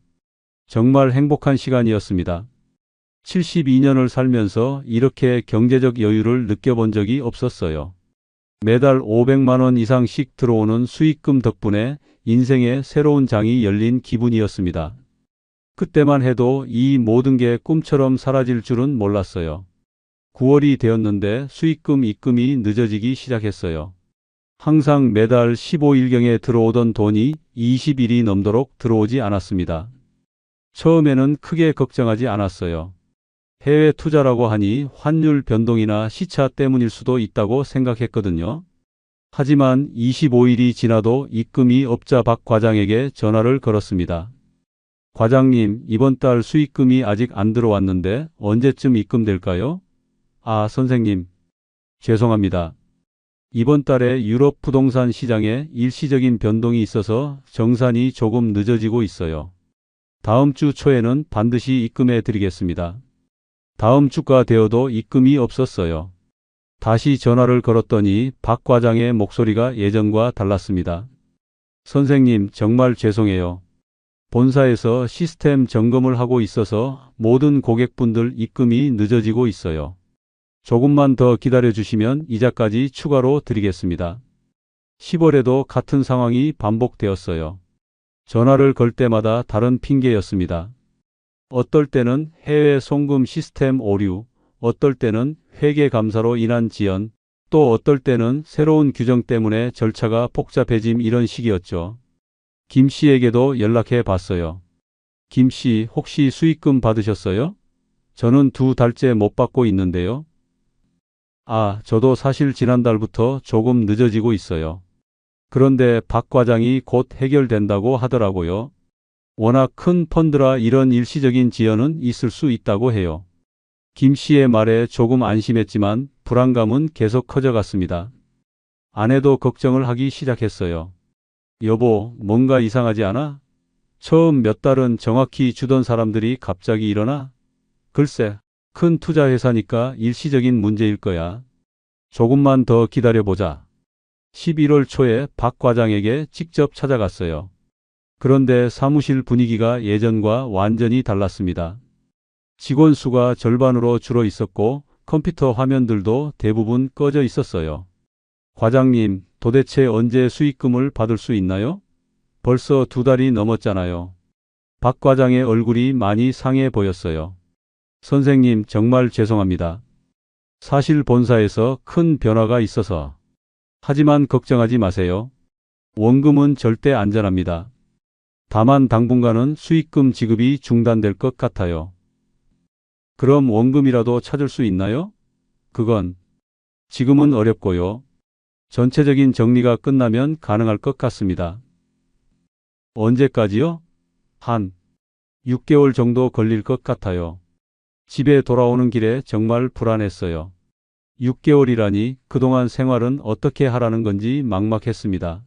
정말 행복한 시간이었습니다. 72년을 살면서 이렇게 경제적 여유를 느껴본 적이 없었어요. 매달 500만 원 이상씩 들어오는 수익금 덕분에 인생의 새로운 장이 열린 기분이었습니다. 그때만 해도 이 모든 게 꿈처럼 사라질 줄은 몰랐어요. 9월이 되었는데 수익금 입금이 늦어지기 시작했어요. 항상 매달 15일경에 들어오던 돈이 20일이 넘도록 들어오지 않았습니다. 처음에는 크게 걱정하지 않았어요. 해외 투자라고 하니 환율 변동이나 시차 때문일 수도 있다고 생각했거든요. 하지만 25일이 지나도 입금이 없자 박 과장에게 전화를 걸었습니다. 과장님, 이번 달 수익금이 아직 안 들어왔는데 언제쯤 입금될까요? 아, 선생님. 죄송합니다. 이번 달에 유럽 부동산 시장에 일시적인 변동이 있어서 정산이 조금 늦어지고 있어요. 다음 주 초에는 반드시 입금해 드리겠습니다. 다음 주가 되어도 입금이 없었어요. 다시 전화를 걸었더니 박 과장의 목소리가 예전과 달랐습니다. 선생님, 정말 죄송해요. 본사에서 시스템 점검을 하고 있어서 모든 고객분들 입금이 늦어지고 있어요. 조금만 더 기다려 주시면 이자까지 추가로 드리겠습니다. 10월에도 같은 상황이 반복되었어요. 전화를 걸 때마다 다른 핑계였습니다. 어떨 때는 해외 송금 시스템 오류, 어떨 때는 회계 감사로 인한 지연, 또 어떨 때는 새로운 규정 때문에 절차가 복잡해짐 이런 식이었죠. 김 씨에게도 연락해 봤어요. 김 씨, 혹시 수익금 받으셨어요? 저는 2달째 못 받고 있는데요. 아, 저도 사실 지난달부터 조금 늦어지고 있어요. 그런데 박 과장이 곧 해결된다고 하더라고요. 워낙 큰 펀드라 이런 일시적인 지연은 있을 수 있다고 해요. 김 씨의 말에 조금 안심했지만 불안감은 계속 커져갔습니다. 아내도 걱정을 하기 시작했어요. 여보, 뭔가 이상하지 않아? 처음 몇 달은 정확히 주던 사람들이 갑자기 일어나? 글쎄, 큰 투자 회사니까 일시적인 문제일 거야. 조금만 더 기다려보자. 11월 초에 박 과장에게 직접 찾아갔어요. 그런데 사무실 분위기가 예전과 완전히 달랐습니다. 직원 수가 절반으로 줄어 있었고 컴퓨터 화면들도 대부분 꺼져 있었어요. 과장님, 도대체 언제 수익금을 받을 수 있나요? 벌써 2달이 넘었잖아요. 박 과장의 얼굴이 많이 상해 보였어요. 선생님, 정말 죄송합니다. 사실 본사에서 큰 변화가 있어서. 하지만 걱정하지 마세요. 원금은 절대 안전합니다. 다만 당분간은 수익금 지급이 중단될 것 같아요. 그럼 원금이라도 찾을 수 있나요? 그건 지금은 어렵고요. 전체적인 정리가 끝나면 가능할 것 같습니다. 언제까지요? 한 6개월 정도 걸릴 것 같아요. 집에 돌아오는 길에 정말 불안했어요. 6개월이라니 그동안 생활은 어떻게 하라는 건지 막막했습니다.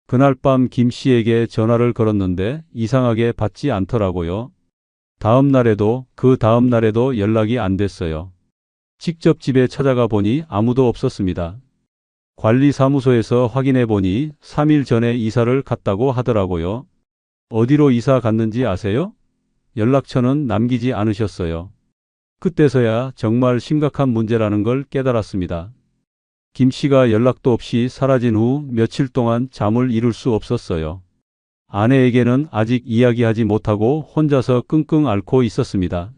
그날 밤 김 씨에게 전화를 걸었는데 이상하게 받지 않더라고요. 다음 날에도 그 다음 날에도 연락이 안 됐어요. 직접 집에 찾아가 보니 아무도 없었습니다. 관리사무소에서 확인해 보니 3일 전에 이사를 갔다고 하더라고요. 어디로 이사 갔는지 아세요? 연락처는 남기지 않으셨어요. 그때서야 정말 심각한 문제라는 걸 깨달았습니다. 김 씨가 연락도 없이 사라진 후 며칠 동안 잠을 이룰 수 없었어요. 아내에게는 아직 이야기하지 못하고 혼자서 끙끙 앓고 있었습니다.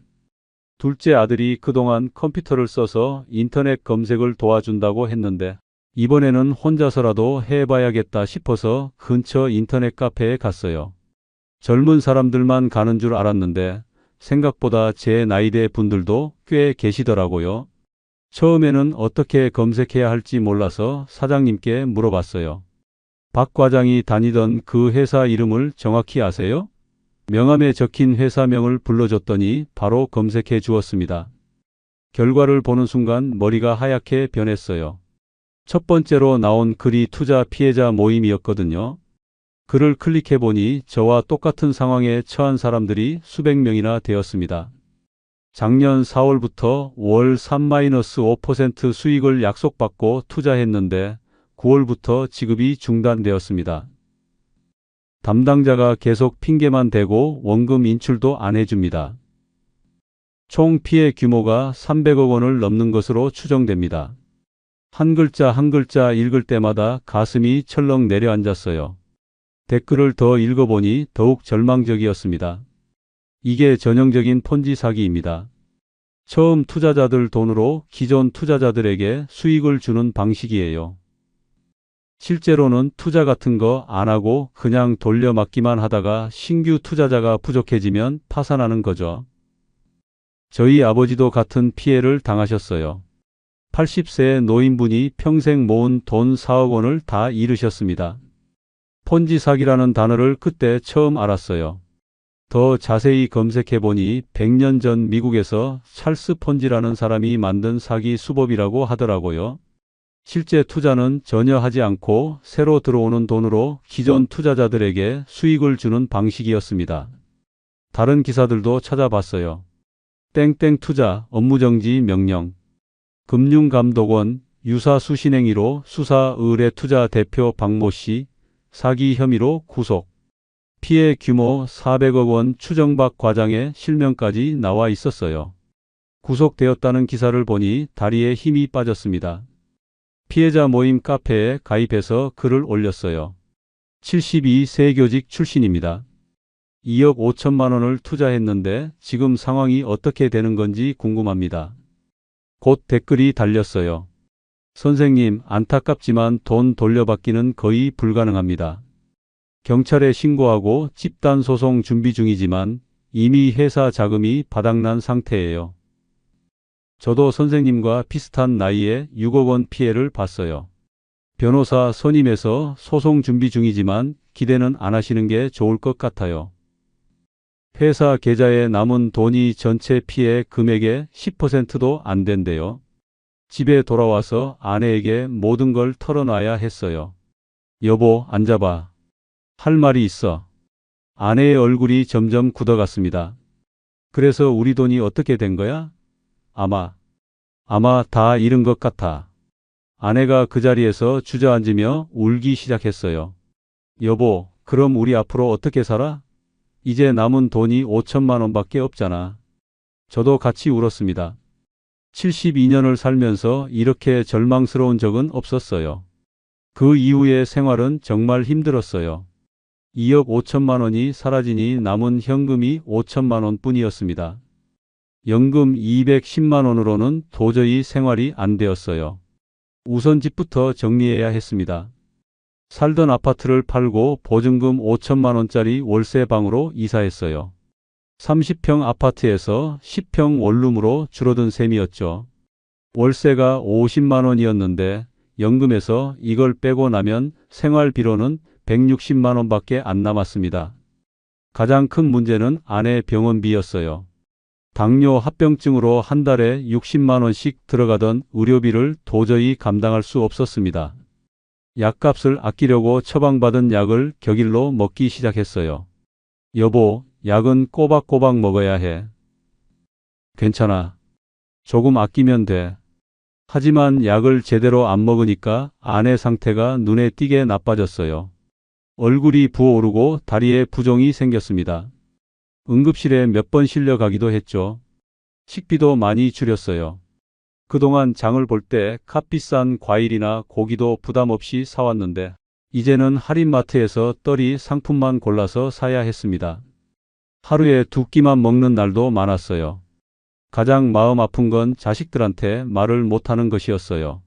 둘째 아들이 그동안 컴퓨터를 써서 인터넷 검색을 도와준다고 했는데 이번에는 혼자서라도 해봐야겠다 싶어서 근처 인터넷 카페에 갔어요. 젊은 사람들만 가는 줄 알았는데 생각보다 제 나이대 분들도 꽤 계시더라고요. 처음에는 어떻게 검색해야 할지 몰라서 사장님께 물어봤어요. 박 과장이 다니던 그 회사 이름을 정확히 아세요? 명함에 적힌 회사명을 불러줬더니 바로 검색해 주었습니다. 결과를 보는 순간 머리가 하얗게 변했어요. 첫 번째로 나온 글이 투자 피해자 모임이었거든요. 글을 클릭해 보니 저와 똑같은 상황에 처한 사람들이 수백 명이나 되었습니다. 작년 4월부터 월 3-5% 수익을 약속받고 투자했는데 9월부터 지급이 중단되었습니다. 담당자가 계속 핑계만 대고 원금 인출도 안 해줍니다. 총 피해 규모가 300억 원을 넘는 것으로 추정됩니다. 한 글자 한 글자 읽을 때마다 가슴이 철렁 내려앉았어요. 댓글을 더 읽어보니 더욱 절망적이었습니다. 이게 전형적인 폰지 사기입니다. 처음 투자자들 돈으로 기존 투자자들에게 수익을 주는 방식이에요. 실제로는 투자 같은 거 안 하고 그냥 돌려막기만 하다가 신규 투자자가 부족해지면 파산하는 거죠. 저희 아버지도 같은 피해를 당하셨어요. 80세의 노인분이 평생 모은 돈 4억 원을 다 잃으셨습니다. 폰지 사기라는 단어를 그때 처음 알았어요. 더 자세히 검색해보니 100년 전 미국에서 찰스 폰지라는 사람이 만든 사기 수법이라고 하더라고요. 실제 투자는 전혀 하지 않고 새로 들어오는 돈으로 기존 투자자들에게 수익을 주는 방식이었습니다. 다른 기사들도 찾아봤어요. 땡땡 투자 업무정지 명령. 금융감독원 유사 수신행위로 수사 의뢰 투자 대표 박모 씨 사기 혐의로 구속. 피해 규모 400억 원 추정박 과장의 실명까지 나와 있었어요. 구속되었다는 기사를 보니 다리에 힘이 빠졌습니다. 피해자 모임 카페에 가입해서 글을 올렸어요. 72세 교직 출신입니다. 2억 5천만 원을 투자했는데 지금 상황이 어떻게 되는 건지 궁금합니다. 곧 댓글이 달렸어요. 선생님, 안타깝지만 돈 돌려받기는 거의 불가능합니다. 경찰에 신고하고 집단 소송 준비 중이지만 이미 회사 자금이 바닥난 상태예요. 저도 선생님과 비슷한 나이에 6억 원 피해를 봤어요. 변호사 선임해서 소송 준비 중이지만 기대는 안 하시는 게 좋을 것 같아요. 회사 계좌에 남은 돈이 전체 피해 금액의 10%도 안 된대요. 집에 돌아와서 아내에게 모든 걸 털어놔야 했어요. 여보, 앉아봐. 할 말이 있어. 아내의 얼굴이 점점 굳어갔습니다. 그래서 우리 돈이 어떻게 된 거야? 아마 다 잃은 것 같아. 아내가 그 자리에서 주저앉으며 울기 시작했어요. 여보, 그럼 우리 앞으로 어떻게 살아? 이제 남은 돈이 5천만 원밖에 없잖아. 저도 같이 울었습니다. 72년을 살면서 이렇게 절망스러운 적은 없었어요. 그 이후의 생활은 정말 힘들었어요. 2억 5천만 원이 사라지니 남은 현금이 5천만 원 뿐이었습니다. 연금 210만 원으로는 도저히 생활이 안 되었어요. 우선 집부터 정리해야 했습니다. 살던 아파트를 팔고 보증금 5천만 원짜리 월세 방으로 이사했어요. 30평 아파트에서 10평 원룸으로 줄어든 셈이었죠. 월세가 50만 원이었는데 연금에서 이걸 빼고 나면 생활비로는 160만 원밖에 안 남았습니다. 가장 큰 문제는 아내 병원비였어요. 당뇨 합병증으로 한 달에 60만 원씩 들어가던 의료비를 도저히 감당할 수 없었습니다. 약값을 아끼려고 처방받은 약을 격일로 먹기 시작했어요. 여보, 약은 꼬박꼬박 먹어야 해. 괜찮아. 조금 아끼면 돼. 하지만 약을 제대로 안 먹으니까 아내 상태가 눈에 띄게 나빠졌어요. 얼굴이 부어오르고 다리에 부종이 생겼습니다. 응급실에 몇 번 실려가기도 했죠. 식비도 많이 줄였어요. 그동안 장을 볼 때 값비싼 과일이나 고기도 부담 없이 사왔는데 이제는 할인마트에서 떨이 상품만 골라서 사야 했습니다. 하루에 2끼만 먹는 날도 많았어요. 가장 마음 아픈 건 자식들한테 말을 못하는 것이었어요.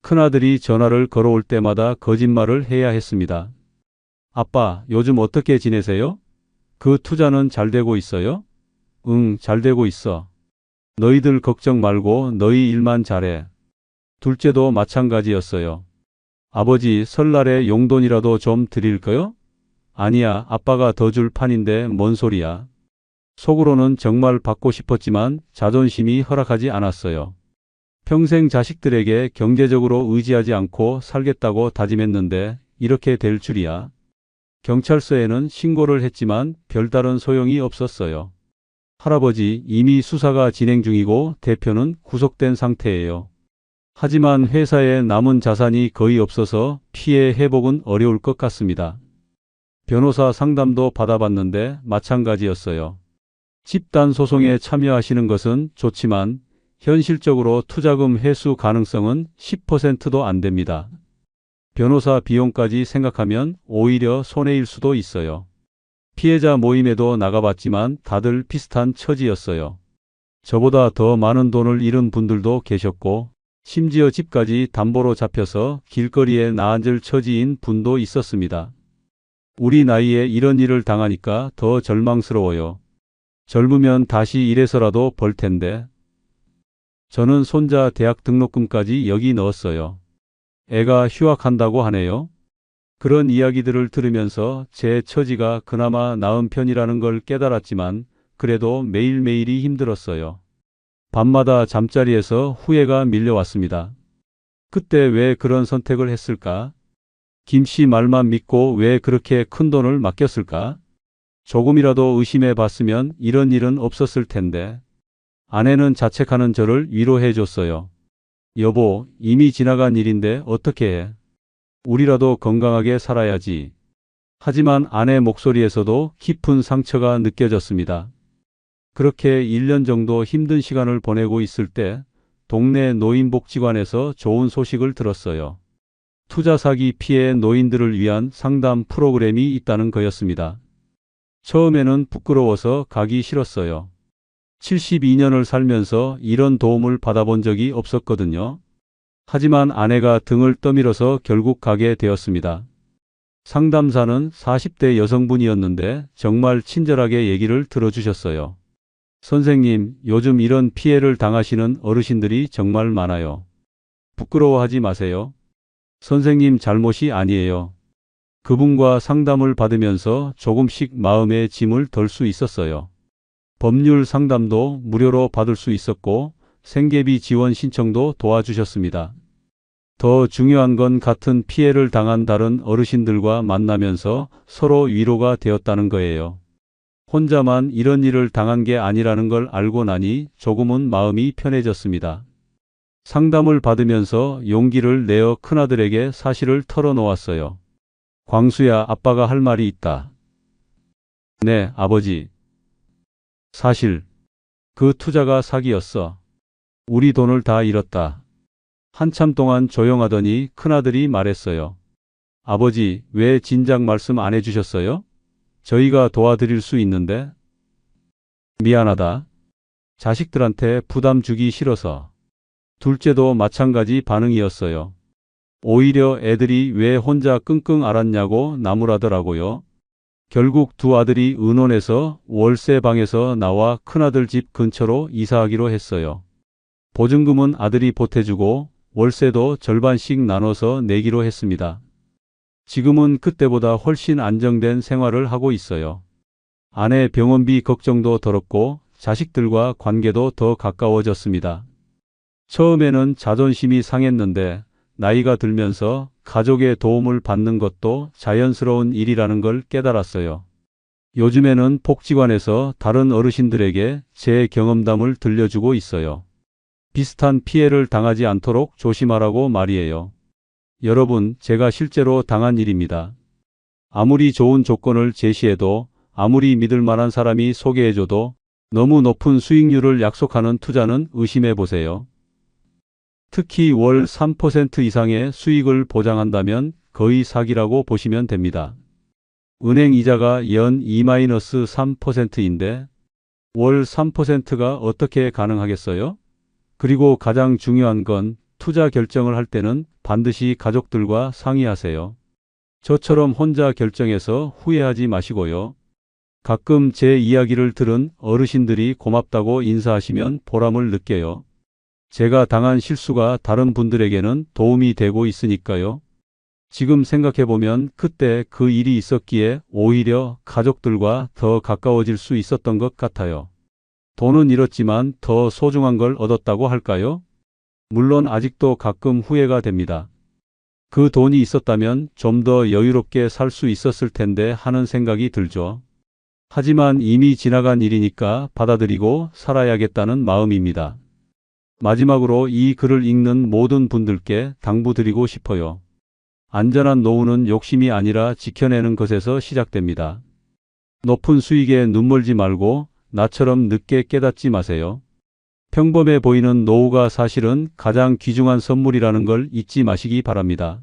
큰아들이 전화를 걸어올 때마다 거짓말을 해야 했습니다. 아빠, 요즘 어떻게 지내세요? 그 투자는 잘 되고 있어요? 응, 잘 되고 있어. 너희들 걱정 말고 너희 일만 잘해. 둘째도 마찬가지였어요. 아버지, 설날에 용돈이라도 좀 드릴까요? 아니야, 아빠가 더 줄 판인데 뭔 소리야. 속으로는 정말 받고 싶었지만 자존심이 허락하지 않았어요. 평생 자식들에게 경제적으로 의지하지 않고 살겠다고 다짐했는데 이렇게 될 줄이야. 경찰서에는 신고를 했지만 별다른 소용이 없었어요. 할아버지, 이미 수사가 진행 중이고 대표는 구속된 상태예요. 하지만 회사에 남은 자산이 거의 없어서 피해 회복은 어려울 것 같습니다. 변호사 상담도 받아봤는데 마찬가지였어요. 집단 소송에 참여하시는 것은 좋지만 현실적으로 투자금 회수 가능성은 10%도 안 됩니다. 변호사 비용까지 생각하면 오히려 손해일 수도 있어요. 피해자 모임에도 나가봤지만 다들 비슷한 처지였어요. 저보다 더 많은 돈을 잃은 분들도 계셨고 심지어 집까지 담보로 잡혀서 길거리에 나앉을 처지인 분도 있었습니다. 우리 나이에 이런 일을 당하니까 더 절망스러워요. 젊으면 다시 일해서라도 벌 텐데. 저는 손자 대학 등록금까지 여기 넣었어요. 애가 휴학한다고 하네요. 그런 이야기들을 들으면서 제 처지가 그나마 나은 편이라는 걸 깨달았지만 그래도 매일매일이 힘들었어요. 밤마다 잠자리에서 후회가 밀려왔습니다. 그때 왜 그런 선택을 했을까? 김 씨 말만 믿고 왜 그렇게 큰 돈을 맡겼을까? 조금이라도 의심해 봤으면 이런 일은 없었을 텐데. 아내는 자책하는 저를 위로해 줬어요. 여보, 이미 지나간 일인데 어떻게 해? 우리라도 건강하게 살아야지. 하지만 아내 목소리에서도 깊은 상처가 느껴졌습니다. 그렇게 1년 정도 힘든 시간을 보내고 있을 때 동네 노인복지관에서 좋은 소식을 들었어요. 투자 사기 피해 노인들을 위한 상담 프로그램이 있다는 거였습니다. 처음에는 부끄러워서 가기 싫었어요. 72년을 살면서 이런 도움을 받아본 적이 없었거든요. 하지만 아내가 등을 떠밀어서 결국 가게 되었습니다. 상담사는 40대 여성분이었는데 정말 친절하게 얘기를 들어주셨어요. 선생님, 요즘 이런 피해를 당하시는 어르신들이 정말 많아요. 부끄러워하지 마세요. 선생님 잘못이 아니에요. 그분과 상담을 받으면서 조금씩 마음의 짐을 덜 수 있었어요. 법률 상담도 무료로 받을 수 있었고 생계비 지원 신청도 도와주셨습니다. 더 중요한 건 같은 피해를 당한 다른 어르신들과 만나면서 서로 위로가 되었다는 거예요. 혼자만 이런 일을 당한 게 아니라는 걸 알고 나니 조금은 마음이 편해졌습니다. 상담을 받으면서 용기를 내어 큰아들에게 사실을 털어놓았어요. 광수야, 아빠가 할 말이 있다. 네, 아버지. 사실 그 투자가 사기였어. 우리 돈을 다 잃었다. 한참 동안 조용하더니 큰아들이 말했어요. 아버지, 왜 진작 말씀 안 해주셨어요? 저희가 도와드릴 수 있는데. 미안하다. 자식들한테 부담 주기 싫어서. 둘째도 마찬가지 반응이었어요. 오히려 애들이 왜 혼자 끙끙 앓았냐고 나무라더라고요. 결국 두 아들이 의논해서 월세 방에서 나와 큰아들 집 근처로 이사하기로 했어요. 보증금은 아들이 보태주고 월세도 절반씩 나눠서 내기로 했습니다. 지금은 그때보다 훨씬 안정된 생활을 하고 있어요. 아내 병원비 걱정도 덜었고 자식들과 관계도 더 가까워졌습니다. 처음에는 자존심이 상했는데 나이가 들면서 가족의 도움을 받는 것도 자연스러운 일이라는 걸 깨달았어요. 요즘에는 복지관에서 다른 어르신들에게 제 경험담을 들려주고 있어요. 비슷한 피해를 당하지 않도록 조심하라고 말이에요. 여러분, 제가 실제로 당한 일입니다. 아무리 좋은 조건을 제시해도, 아무리 믿을 만한 사람이 소개해줘도 너무 높은 수익률을 약속하는 투자는 의심해 보세요. 특히 월 3% 이상의 수익을 보장한다면 거의 사기라고 보시면 됩니다. 은행 이자가 연 2-3%인데 월 3%가 어떻게 가능하겠어요? 그리고 가장 중요한 건 투자 결정을 할 때는 반드시 가족들과 상의하세요. 저처럼 혼자 결정해서 후회하지 마시고요. 가끔 제 이야기를 들은 어르신들이 고맙다고 인사하시면 보람을 느껴요. 제가 당한 실수가 다른 분들에게는 도움이 되고 있으니까요. 지금 생각해보면 그때 그 일이 있었기에 오히려 가족들과 더 가까워질 수 있었던 것 같아요. 돈은 잃었지만 더 소중한 걸 얻었다고 할까요? 물론 아직도 가끔 후회가 됩니다. 그 돈이 있었다면 좀 더 여유롭게 살 수 있었을 텐데 하는 생각이 들죠. 하지만 이미 지나간 일이니까 받아들이고 살아야겠다는 마음입니다. 마지막으로 이 글을 읽는 모든 분들께 당부드리고 싶어요. 안전한 노후는 욕심이 아니라 지켜내는 것에서 시작됩니다. 높은 수익에 눈멀지 말고 나처럼 늦게 깨닫지 마세요. 평범해 보이는 노후가 사실은 가장 귀중한 선물이라는 걸 잊지 마시기 바랍니다.